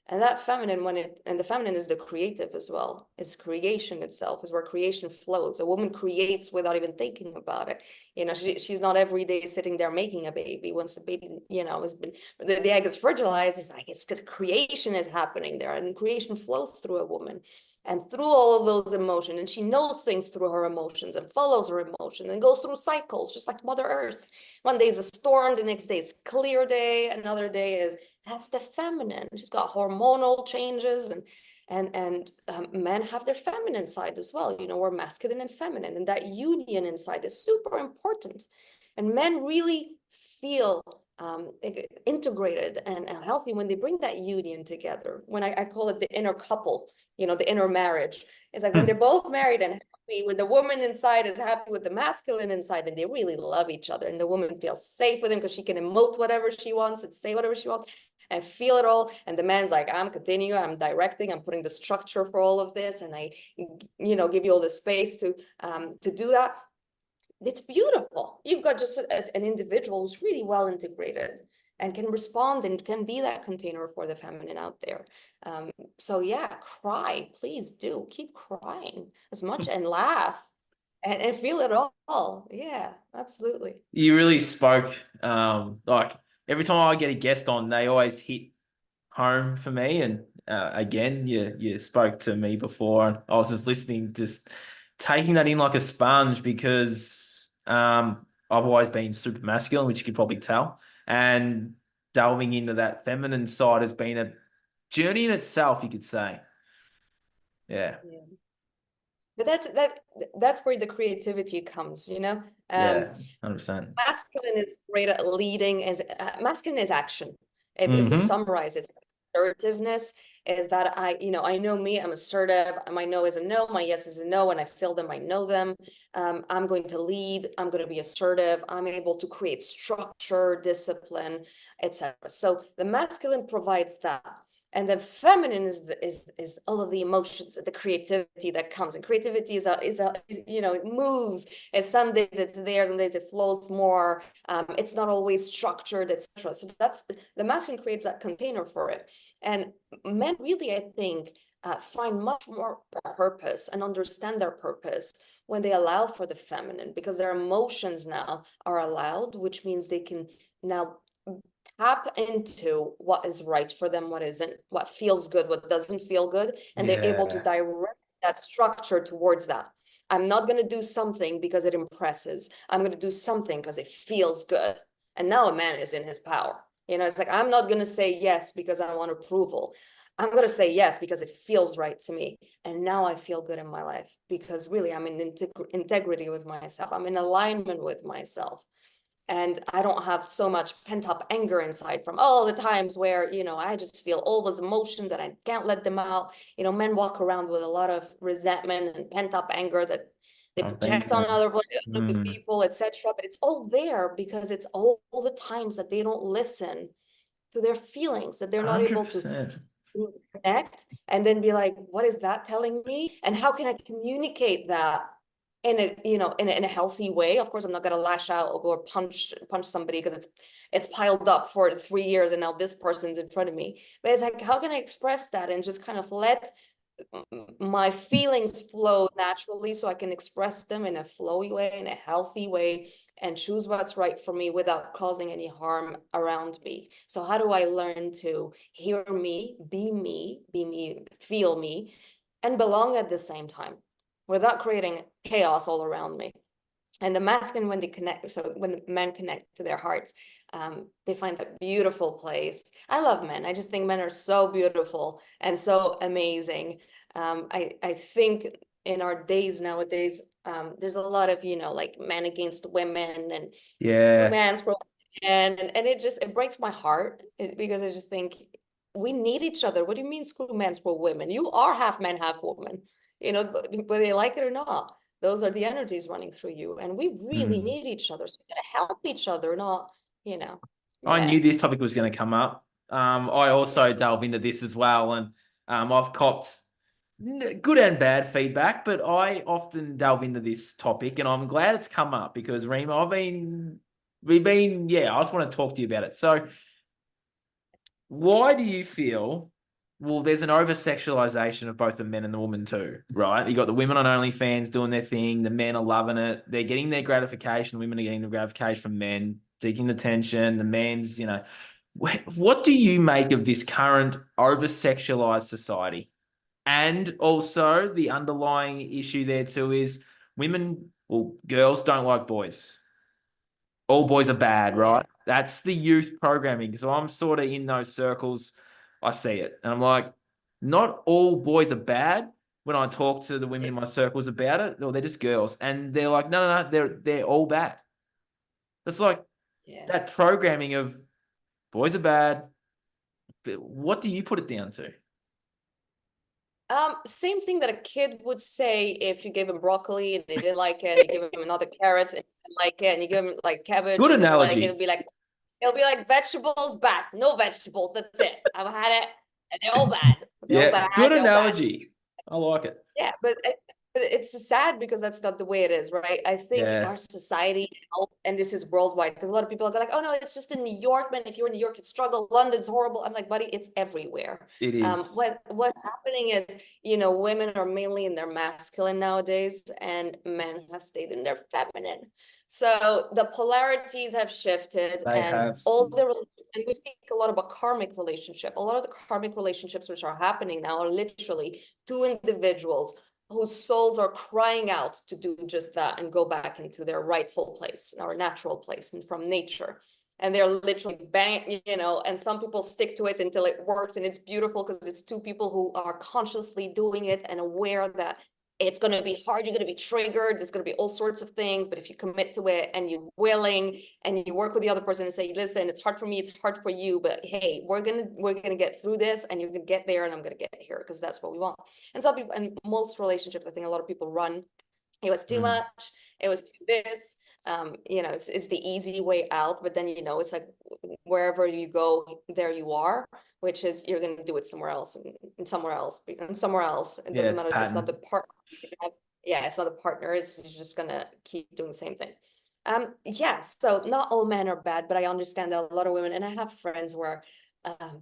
And that feminine, and the feminine is the creative as well, is creation itself, is where creation flows. A woman creates without even thinking about it. You know, she's not every day sitting there making a baby. Once the baby, you know, has been, the egg is fertilized, it's like, it's because creation is happening there, and creation flows through a woman and through all of those emotions. And she knows things through her emotions and follows her emotion and goes through cycles, just like Mother Earth. One day is a storm, the next day is clear day, another day is, that's the feminine. She's got hormonal changes, and And men have their feminine side as well. We're masculine and feminine, and that union inside is super important. And men really feel integrated and healthy when they bring that union together. When I call it the inner couple, the inner marriage. It's like when they're both married and happy, when the woman inside is happy with the masculine inside, and they really love each other, and the woman feels safe with him because she can emote whatever she wants and say whatever she wants and feel it all. And the man's like, I'm continuing, I'm directing, I'm putting the structure for all of this, and I, give you all the space to do that. It's beautiful. You've got just an individual who's really well integrated and can respond and can be that container for the feminine out there. So yeah, cry, please do keep crying as much and laugh and feel it all. Yeah, absolutely. You really spoke. Like every time I get a guest on, they always hit home for me. And again, you spoke to me before, and I was just listening, just taking that in like a sponge because I've always been super masculine, which you could probably tell, and delving into that feminine side has been a journey in itself, you could say. Yeah, Yeah. But that's where the creativity comes, yeah, 100%. masculine is great at leading, is masculine is action. If we Mm-hmm. summarize it, assertiveness is that I know me, I'm assertive. My no is a no, my yes is a no, and I feel them, I know them. I'm going to lead, I'm going to be assertive, I'm able to create structure, discipline, etc. So the masculine provides that. And then feminine is all of the emotions, the creativity that comes. And creativity it moves. And some days it's there, some days it flows more. It's not always structured, etc. So that's the masculine creates that container for it. And men really, I think, find much more purpose and understand their purpose when they allow for the feminine, because their emotions now are allowed, which means they can now tap into what is right for them, what isn't, what feels good, what doesn't feel good, and they're able to Yeah, direct that structure towards that. I'm not going to do something because it impresses. I'm going to do something because it feels good. And now a man is in his power. It's like, I'm not going to say yes because I want approval. I'm going to say yes because it feels right to me. And now I feel good in my life because really I'm in integrity with myself. I'm in alignment with myself. And I don't have so much pent up anger inside from all the times where, I just feel all those emotions and I can't let them out. Men walk around with a lot of resentment and pent up anger that they I've been project on there. other Mm, people, etc. But it's all there because it's all the times that they don't listen to their feelings, that they're not able to 100%. connect and then be like, what is that telling me? And how can I communicate that in a, in a healthy way? Of course, I'm not going to lash out or go punch somebody because it's piled up for 3 years and now this person's in front of me. But it's like, how can I express that and just kind of let my feelings flow naturally so I can express them in a flowy way, in a healthy way, and choose what's right for me without causing any harm around me. So how do I learn to hear me, feel me, and belong at the same time without creating chaos all around me? And the masculine, when they connect, so when men connect to their hearts, they find that beautiful place. I love men. I just think men are so beautiful and so amazing. I think in our days nowadays, there's a lot of, like men against women and screw Yeah, man, screw and it breaks my heart because I just think we need each other. What do you mean screw men, screw women? You are half man, half woman, whether you like it or not. Those are the energies running through you, and we really mm. need each other. So we gotta help each other, not, you know, I yeah. knew this topic was going to come up. I also delve into this as well, and I've copped good and bad feedback, but I often delve into this topic, and I'm glad it's come up because Rima, yeah, I just want to talk to you about it. So, why do you feel? Well, there's an over sexualization of both the men and the women too, right? You got the women on OnlyFans doing their thing, the men are loving it, they're getting their gratification, the women are getting the gratification from men, seeking attention, the men's, what do you make of this current over sexualized society? And also the underlying issue there too is women, well, girls don't like boys. All boys are bad, Yeah. right? That's the youth programming. So I'm sort of in those circles. I see it. And I'm like, not all boys are bad. When I talk to the women in my circles about it, or they're just girls, and they're like, no, they're all bad. It's like Yeah. that programming of boys are bad. But what do you put it down to? Same thing that a kid would say if you gave him broccoli and they didn't like it, and you give him another carrot and he didn't like it, and you give him like cabbage Good and they didn't like it, analogy. it'll be like vegetables bad, no vegetables, that's it. I've had it and they're all bad. They're all Yeah, bad, good they're all bad. analogy. I like it. Yeah, but it's sad because that's not the way it is, right? I think Yeah, our society, and this is worldwide, because a lot of people are like, oh no, it's just in New York, man. If you're in New York, it's struggle. London's horrible. I'm like, buddy, it's everywhere. it is. What's happening is, women are mainly in their masculine nowadays, and men have stayed in their feminine. So the polarities have shifted, They and have. and we speak a lot about karmic relationship. A lot of the karmic relationships which are happening now are literally two individuals whose souls are crying out to do just that and go back into their rightful place, our natural place, and from nature. And they're literally bang, and some people stick to it until it works, and it's beautiful because it's two people who are consciously doing it and aware that it's going to be hard, you're going to be triggered, there's going to be all sorts of things, but if you commit to it and you're willing and you work with the other person and say, listen, it's hard for me, it's hard for you, but hey, we're gonna get through this, and you're gonna get there and I'm gonna get here, because that's what we want. And some people, and most relationships, I think a lot of people run, it was too Mm. much, it was too this, it's the easy way out, but then it's like wherever you go, there you are, which is you're going to do it somewhere else, and somewhere else, and somewhere else. It Yeah, doesn't it's matter. It's not the pattern. partner you have. Yeah, it's not the partner. It's just going to keep doing the same thing. Yeah, so not all men are bad, but I understand that a lot of women, and I have friends who are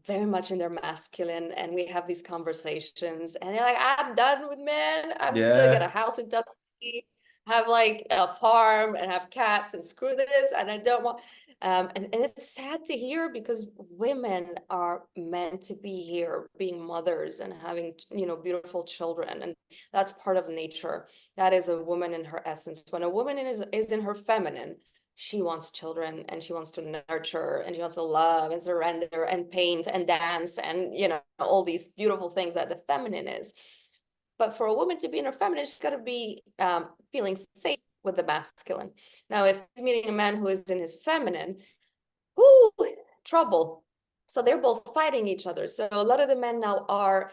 very much in their masculine, and we have these conversations, and they're like, I'm done with men. I'm just gonna get a Yeah. house in Tuscany, have like a farm, and have cats, and screw this, and I don't want. And it's sad to hear, because women are meant to be here, being mothers and having beautiful children, and that's part of nature. That is a woman in her essence. When a woman is in her feminine, she wants children, and she wants to nurture, and she wants to love and surrender and paint and dance and all these beautiful things that the feminine is. But for a woman to be in her feminine, she's got to be feeling safe with the masculine. Now, if he's meeting a man who is in his feminine, whoo, trouble. So they're both fighting each other. So a lot of the men now are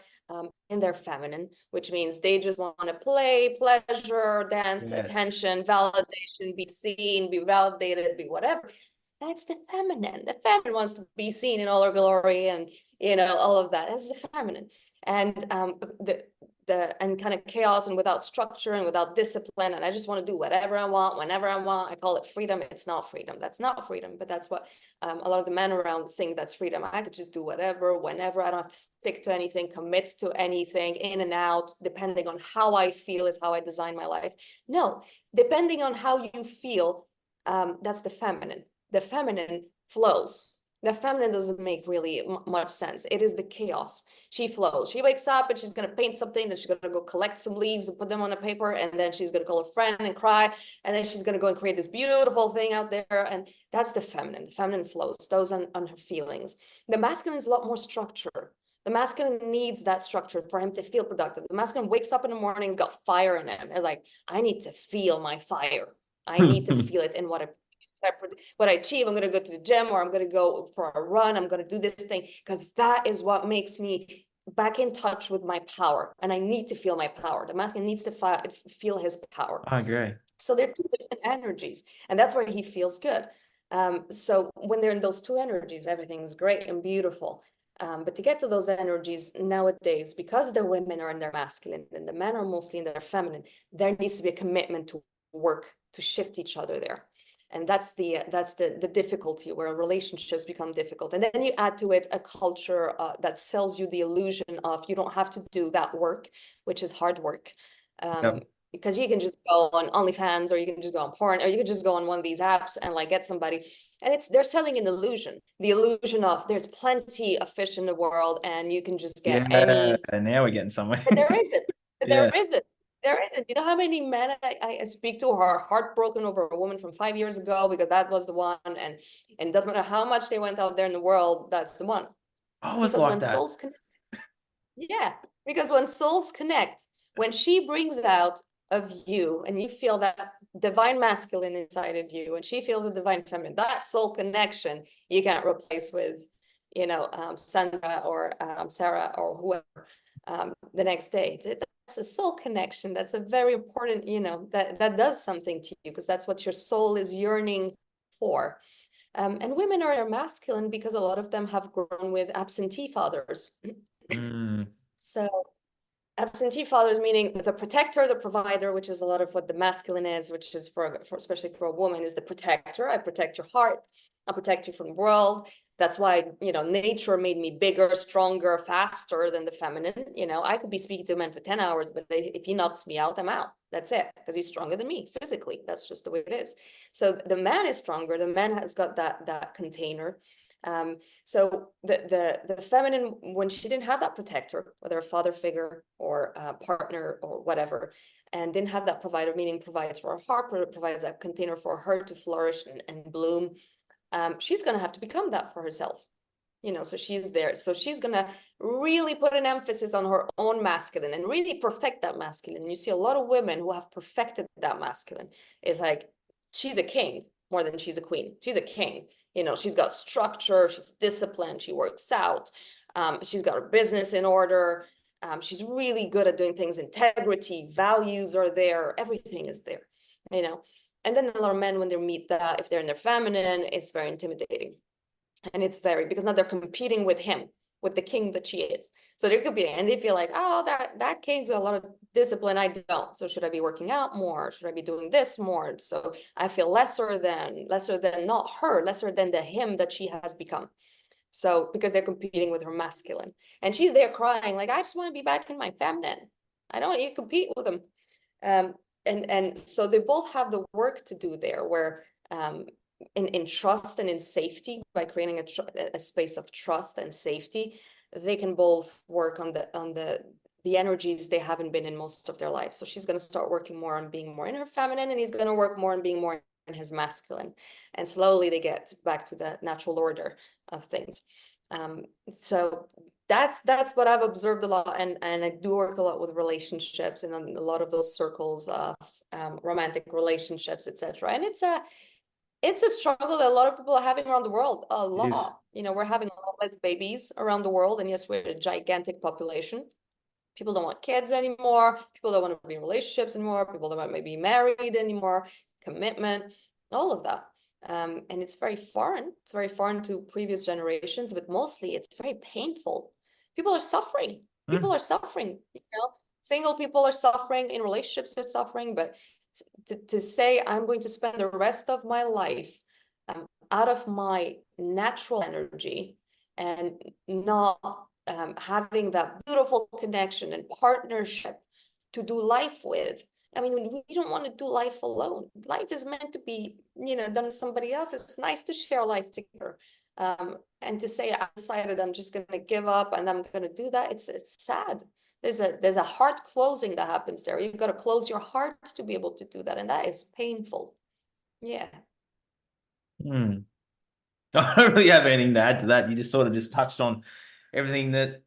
in their feminine, which means they just want to play, pleasure, dance, Yes. attention, validation, be seen, be validated, be whatever. That's the feminine. The feminine wants to be seen in all her glory, and all of that. That's the feminine. And and kind of chaos, and without structure and without discipline, and I just want to do whatever I want whenever I want. I call it freedom. It's not freedom. That's not freedom, but that's what a lot of the men around think that's freedom. I could just do whatever, whenever. I don't have to stick to anything, commit to anything, in and out, depending on how I feel is how I design my life. No, depending on how you feel, that's the feminine. The feminine flows. The feminine doesn't make really much sense. It is the chaos. She flows. She wakes up and she's going to paint something, then she's going to go collect some leaves and put them on a paper, and then she's going to call a friend and cry, and then she's going to go and create this beautiful thing out there. And that's the feminine. The feminine flows, those on her feelings. The masculine is a lot more structure. The masculine needs that structure for him to feel productive. The masculine wakes up in the morning, he's got fire in him. It's like, I need to feel my fire. I need to feel it in what I achieve. I'm going to go to the gym, or I'm going to go for a run. I'm going to do this thing, because that is what makes me back in touch with my power. And I need to feel my power. The masculine needs to feel his power. I agree. So they're two different energies, and that's where he feels good. So when they're in those two energies, everything's great and beautiful. But to get to those energies nowadays, because the women are in their masculine and the men are mostly in their feminine, there needs to be a commitment to work to shift each other there. And that's the difficulty, where relationships become difficult. And then you add to it a culture that sells you the illusion of you don't have to do that work, which is hard work. Yep. Because you can just go on OnlyFans, or you can just go on porn, or you can just go on one of these apps and like get somebody. And they're selling an illusion, the illusion of there's plenty of fish in the world and you can just get Yeah. any. And now we're getting somewhere. But there isn't. But there Yeah. isn't. There isn't. You know how many men I speak to who are heartbroken over a woman from 5 years ago because that was the one, and it doesn't matter how much they went out there in the world, that's the one. I was Because like when that. souls connect, Yeah, because when souls connect, when she brings out of you and you feel that divine masculine inside of you, and she feels a divine feminine, that soul connection you can't replace with, Sandra or Sarah or whoever the next day. That's a soul connection. That's a very important, that does something to you because that's what your soul is yearning for. And women are masculine because a lot of them have grown with absentee fathers. Mm, So absentee fathers meaning the protector, the provider, which is a lot of what the masculine is, which is for especially for a woman, is the protector. I protect your heart. I protect you from the world. That's why, nature made me bigger, stronger, faster than the feminine. I could be speaking to a man for 10 hours, but if he knocks me out, I'm out. That's it, because he's stronger than me physically. That's just the way it is. So the man is stronger. The man has got that container. So the feminine, when she didn't have that protector, whether a father figure or a partner or whatever, and didn't have that provider, meaning provides for her heart, provides that container for her to flourish and bloom, she's going to have to become that for herself. So she's there. So she's going to really put an emphasis on her own masculine and really perfect that masculine. And you see a lot of women who have perfected that masculine. It's like, she's a king more than she's a queen. She's a king. She's got structure, she's disciplined, she works out, she's got her business in order. She's really good at doing things, integrity, values are there, everything is there, you know. And then a lot of men, when they meet that, if they're in their feminine, it's very intimidating. And it's very, because now they're competing with him, with the king that she is. So they're competing and they feel like, oh, that king's got a lot of discipline, I don't. So should I be working out more? Should I be doing this more? So I feel lesser than not her, lesser than the him that she has become. So because they're competing with her masculine. And she's there crying, like, I just want to be back in my feminine. I don't want you to compete with them. And so they both have the work to do there, where in trust and in safety, by creating a space of trust and safety, they can both work on the energies they haven't been in most of their life. So she's going to start working more on being more in her feminine, and he's going to work more on being more in his masculine. And slowly they get back to the natural order of things. So that's what I've observed a lot, and I do work a lot with relationships and a lot of those circles of romantic relationships, etc. And it's a struggle that a lot of people are having around the world. A it is. lot, we're having a lot less babies around the world, and yes, we're a gigantic population. People don't want kids anymore. People don't want to be in relationships anymore. People don't want to be married anymore. Commitment, all of that. And it's very foreign. It's very foreign to previous generations, but mostly it's very painful. People are suffering. People Mm, are suffering. Single people are suffering, in relationships they're suffering. But to say I'm going to spend the rest of my life out of my natural energy and not having that beautiful connection and partnership to do life with. I mean, we don't want to do life alone. Life is meant to be, done with somebody else. It's nice to share life together. And to say I decided I'm just going to give up and I'm going to do that, it's sad. There's a heart closing that happens there. You've got to close your heart to be able to do that, and that is painful. Yeah. mm. I don't really have anything to add to that. You just sort of just touched on everything that,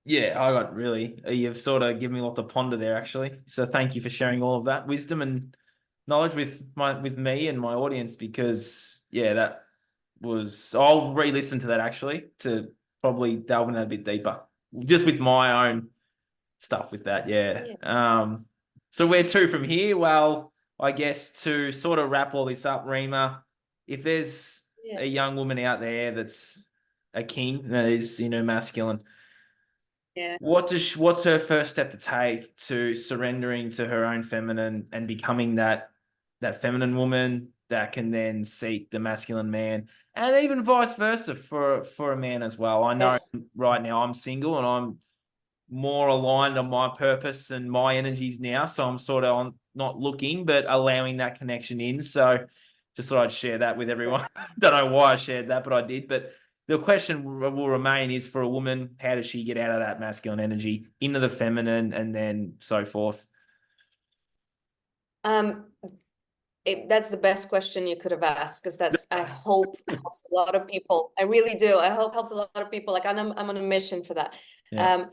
yeah, I got really. You've sort of given me a lot to ponder there, actually. So thank you for sharing all of that wisdom and knowledge with me and my audience, because yeah, that was. I'll re-listen to that actually to probably delve in that a bit deeper, just with my own stuff with that. Yeah. Yeah. So where to from here? Well, I guess to sort of wrap all this up, Rima, if there's Yeah. a young woman out there that's a king that is, masculine, Yeah. what's her first step to take to surrendering to her own feminine and becoming that feminine woman that can then seek the masculine man, and even vice versa for a man as well. I know right now I'm single and I'm more aligned on my purpose and my energies now. So I'm sort of on not looking, but allowing that connection in. So just thought I'd share that with everyone. Don't know why I shared that, but I did. But the question will remain is, for a woman, how does she get out of that masculine energy into the feminine and then so forth? Um, That's the best question you could have asked, because I hope helps a lot of people. I really do. I hope helps a lot of people. Like I'm on a mission for that. Yeah.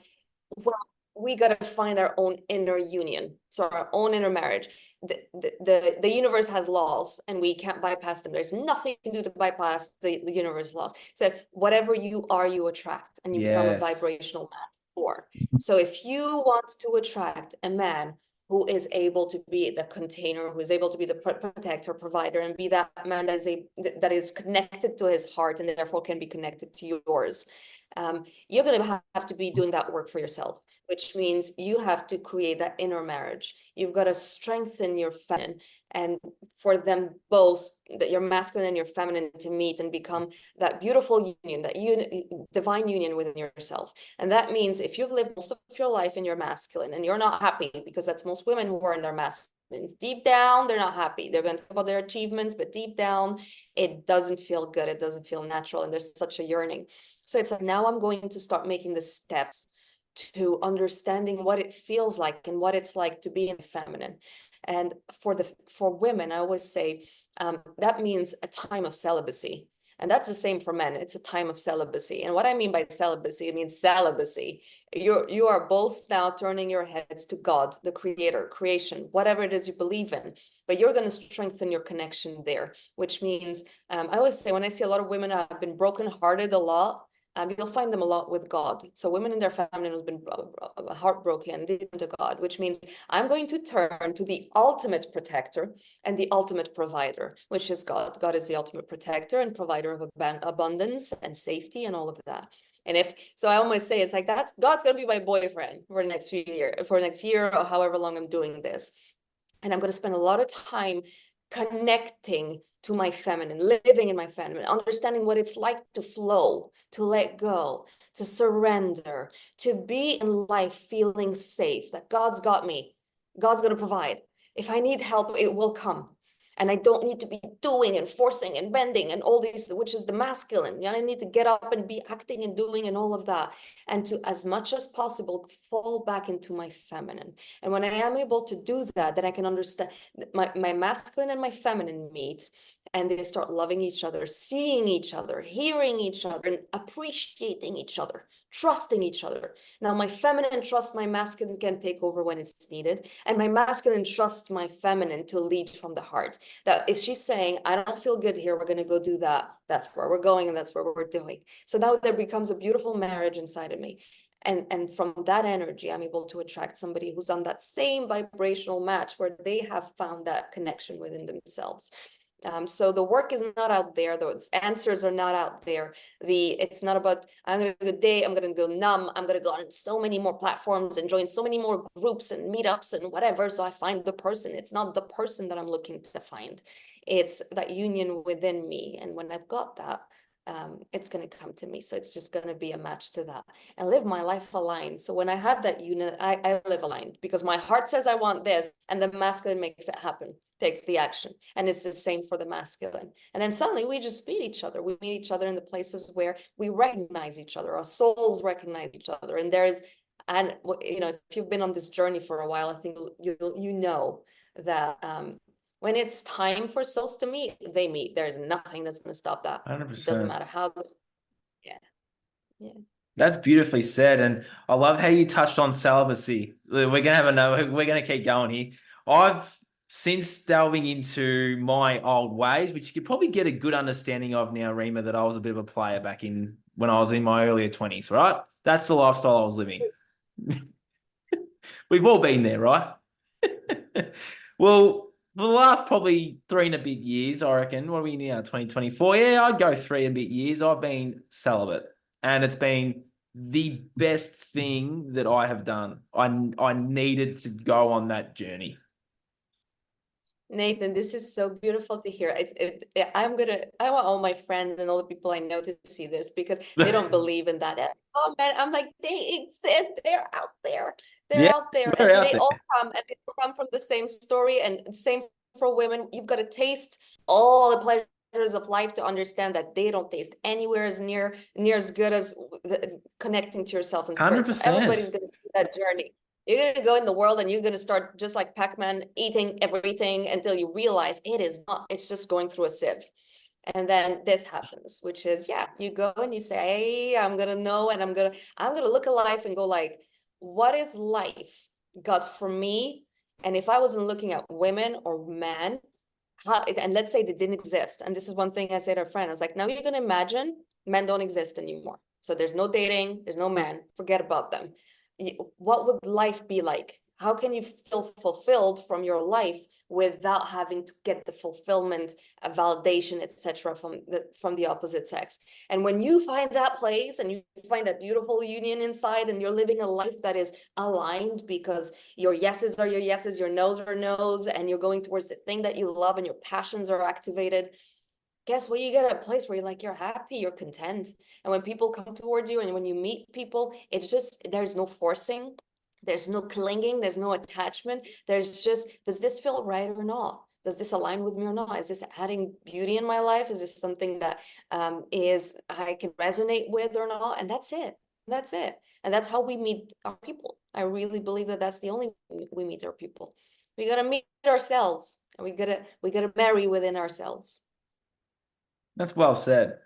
Well, we got to find our own inner union, so our own inner marriage. The universe has laws, and we can't bypass them. There's nothing you can do to bypass the universe laws. So whatever you are, you attract, and you become a Yes. vibrational match for. So if you want to attract a man who is able to be the container, who is able to be the protector, provider, and be that man that is connected to his heart and therefore can be connected to yours. You're going to have to be doing that work for yourself, which means you have to create that inner marriage. You've got to strengthen your feminine, and for them both, that your masculine and your feminine, to meet and become that beautiful union, that divine union within yourself. And that means if you've lived most of your life in your masculine and you're not happy, because that's most women who are in their masculine, deep down they're not happy. They're going to talk about their achievements, but deep down it doesn't feel good, it doesn't feel natural, and there's such a yearning. So it's like, now I'm going to start making the steps to understanding what it feels like and what it's like to be in feminine. And for women, I always say that means a time of celibacy. And that's the same for men. It's a time of celibacy. And what I mean by celibacy, it means celibacy. You are both now turning your heads to God, the creator, creation, whatever it is you believe in. But you're going to strengthen your connection there, which means I always say, when I see a lot of women have been brokenhearted a lot, you'll find them a lot with God. So women in their feminine has been heartbroken, they turn to God, which means I'm going to turn to the ultimate protector and the ultimate provider, which is God. God is the ultimate protector and provider of abundance and safety and all of that. And so I always say, it's like, God's going to be my boyfriend for the next few years, for next year, or however long I'm doing this. And I'm going to spend a lot of time connecting to my feminine, living in my feminine, understanding what it's like to flow, to let go, to surrender, to be in life feeling safe, that God's got me. God's going to provide. If I need help, it will come. And I don't need to be doing and forcing and bending and all these, which is the masculine. I need to get up and be acting and doing and all of that. And to, as much as possible, fall back into my feminine. And when I am able to do that, then I can understand my masculine and my feminine meet, and they start loving each other, seeing each other, hearing each other, and appreciating each other, trusting each other. Now, my feminine trusts my masculine can take over when it's needed, and my masculine trusts my feminine to lead from the heart. That if she's saying, I don't feel good here, we're going to go do that, that's where we're going and that's what we're doing. So now there becomes a beautiful marriage inside of me. And from that energy, I'm able to attract somebody who's on that same vibrational match where they have found that connection within themselves. So the work is not out there, those answers are not out there. It's not about, I'm going to go day, I'm going to go numb, I'm going to go on so many more platforms and join so many more groups and meetups and whatever, so I find the person. It's not the person that I'm looking to find. It's that union within me. And when I've got that, it's going to come to me. So it's just going to be a match to that and live my life aligned. So when I have that union, I live aligned, because my heart says I want this, and the masculine makes it happen, takes the action. And it's the same for the masculine. And then suddenly we just meet each other. We meet each other in the places where we recognize each other. Our souls recognize each other. And and if you've been on this journey for a while, I think you know that when it's time for souls to meet, they meet. There's nothing that's going to stop that. It doesn't 100%. matter how. Yeah. Yeah. That's beautifully said. And I love how you touched on celibacy. We're gonna keep going here. I've since delving into my old ways, which you could probably get a good understanding of now, Rima, that I was a bit of a player back in when I was in my earlier 20s, right? That's the lifestyle I was living. We've all been there, right? Well, for the last probably 3 and a bit years, I reckon, what are we now, 2024? Yeah, I'd go 3 and a bit years. I've been celibate, and it's been the best thing that I have done. I needed to go on that journey. Nathan, this is so beautiful to hear. I want all my friends and all the people I know to see this, because they don't believe in that. Oh man, I'm like, they exist. They're out there. They're Yeah, out there, we're and out they there. all come, and they all come from the same story. And same for women. You've got to taste all the pleasures of life to understand that they don't taste anywhere as near as good as connecting to yourself in spirit. So everybody's 100%. going to do that journey. You're going to go in the world and you're going to start just like Pac-Man eating everything until you realize it is not, it's just going through a sieve. And then this happens, which is, yeah, you go and you say, hey, I'm gonna know, and I'm gonna look at life and go like, what is life got for me? And if I wasn't looking at women or men, and let's say they didn't exist. And this is one thing I say to a friend, I was like, now you're gonna imagine men don't exist anymore. So there's no dating, there's no men, forget about them. What would life be like? How can you feel fulfilled from your life without having to get the fulfillment, validation, etc., from the opposite sex? And when you find that place and you find that beautiful union inside, and you're living a life that is aligned because your yeses are your yeses, your no's are no's, and you're going towards the thing that you love and your passions are activated, guess what? You get a place where you're happy, you're content. And when people come towards you and when you meet people, it's just, there's no forcing, there's no clinging, there's no attachment. There's just, does this feel right or not? Does this align with me or not? Is this adding beauty in my life? Is this something that is I can resonate with or not? And that's it. That's it. And that's how we meet our people. I really believe that that's the only way we meet our people. We gotta meet ourselves, and we gotta marry within ourselves. That's well said.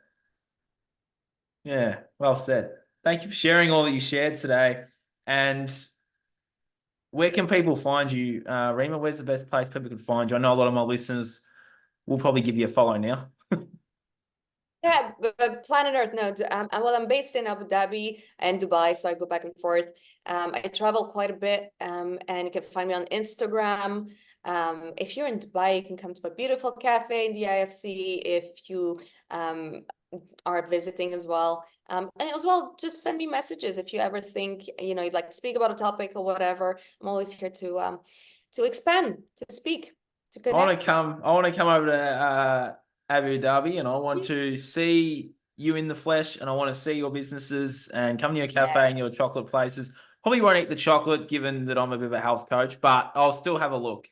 Yeah, well said. Thank you for sharing all that you shared today. And where can people find you, Rima? Where's the best place people can find you? I know a lot of my listeners will probably give you a follow now. Yeah, but Planet Earth, no. Well, I'm based in Abu Dhabi and Dubai, so I go back and forth. I travel quite a bit, and you can find me on Instagram. If you're in Dubai, you can come to my beautiful cafe in the IFC if you are visiting as well. And as well, just send me messages if you ever think, you'd like to speak about a topic or whatever. I'm always here to expand, to speak, to connect. I want to come over to Abu Dhabi, and I want to see you in the flesh, and I want to see your businesses and come to your cafe Yeah. and your chocolate places. Probably won't eat the chocolate given that I'm a bit of a health coach, but I'll still have a look.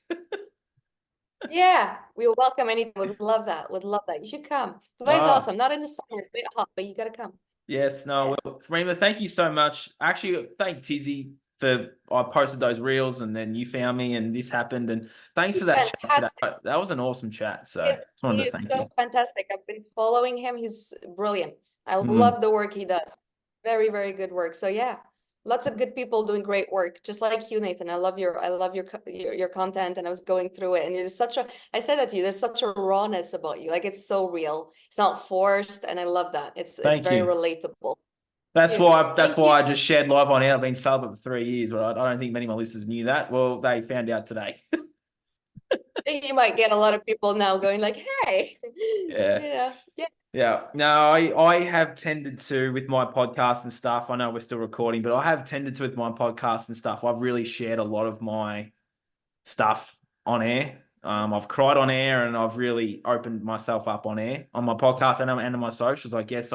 Yeah, we will welcome anything. Would love that. Would love that. You should come. Dubai's Ah, awesome. Not in the summer, it's a bit hot, but you gotta come. yes, no, Yeah. well, Rima, thank you so much. Actually, thank Tizzy for I posted those reels, and then you found me, and this happened. And thanks for that chat today. Fantastic. That was an awesome chat. So He just wanted he to is thank so you. fantastic. I've been following him. He's brilliant. I Mm, love the work he does. Very, very good work. So yeah, lots of good people doing great work, just like you, Nathan. I love your content, and I was going through it, and it's such a, I said that to you, there's such a rawness about you. Like it's so real. It's not forced, and I love that. It's thank very you. relatable. That's Yeah. why that's Thank you. why I just shared live on air. I've been celibate for 3 years, but I don't think many of my listeners knew that. Well, they found out today. You might get a lot of people now going like, hey, Yeah. yeah. Yeah. No, I have tended to with my podcast and stuff. I know we're still recording, but I have tended to with my podcast and stuff. I've really shared a lot of my stuff on air. I've cried on air, and I've really opened myself up on air on my podcast and on my socials. I guess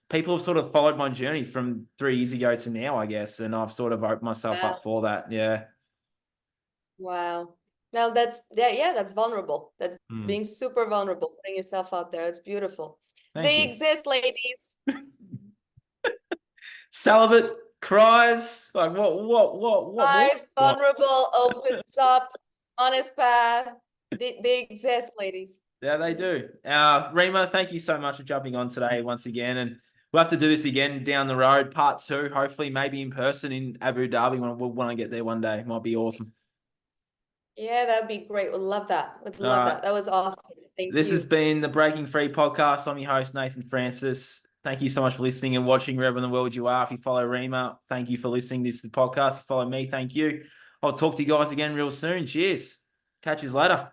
people have sort of followed my journey from 3 years ago to now, I guess, and I've sort of opened myself Wow. up for that. Yeah. Wow. Now that's, yeah, that's vulnerable. That's Mm. being super vulnerable, putting yourself out there. It's beautiful. Thank They you. exist, ladies. Celibate cries like what more? Eyes, vulnerable, opens up, honest path. They exist, ladies. Yeah, they do. Rima, thank you so much for jumping on today once again, and we'll have to do this again down the road, part 2. Hopefully, maybe in person in Abu Dhabi when I get there one day. Might be awesome. Yeah, that'd be great. Would love that. Would All love right. that. That was awesome. Thank This has you. been the Breaking Free podcast. I'm your host, Nathan Francis. Thank you so much for listening and watching wherever in the world you are. If you follow Rima, thank you for listening. This is the podcast. If you follow me, thank you. I'll talk to you guys again real soon. Cheers. Catch you later.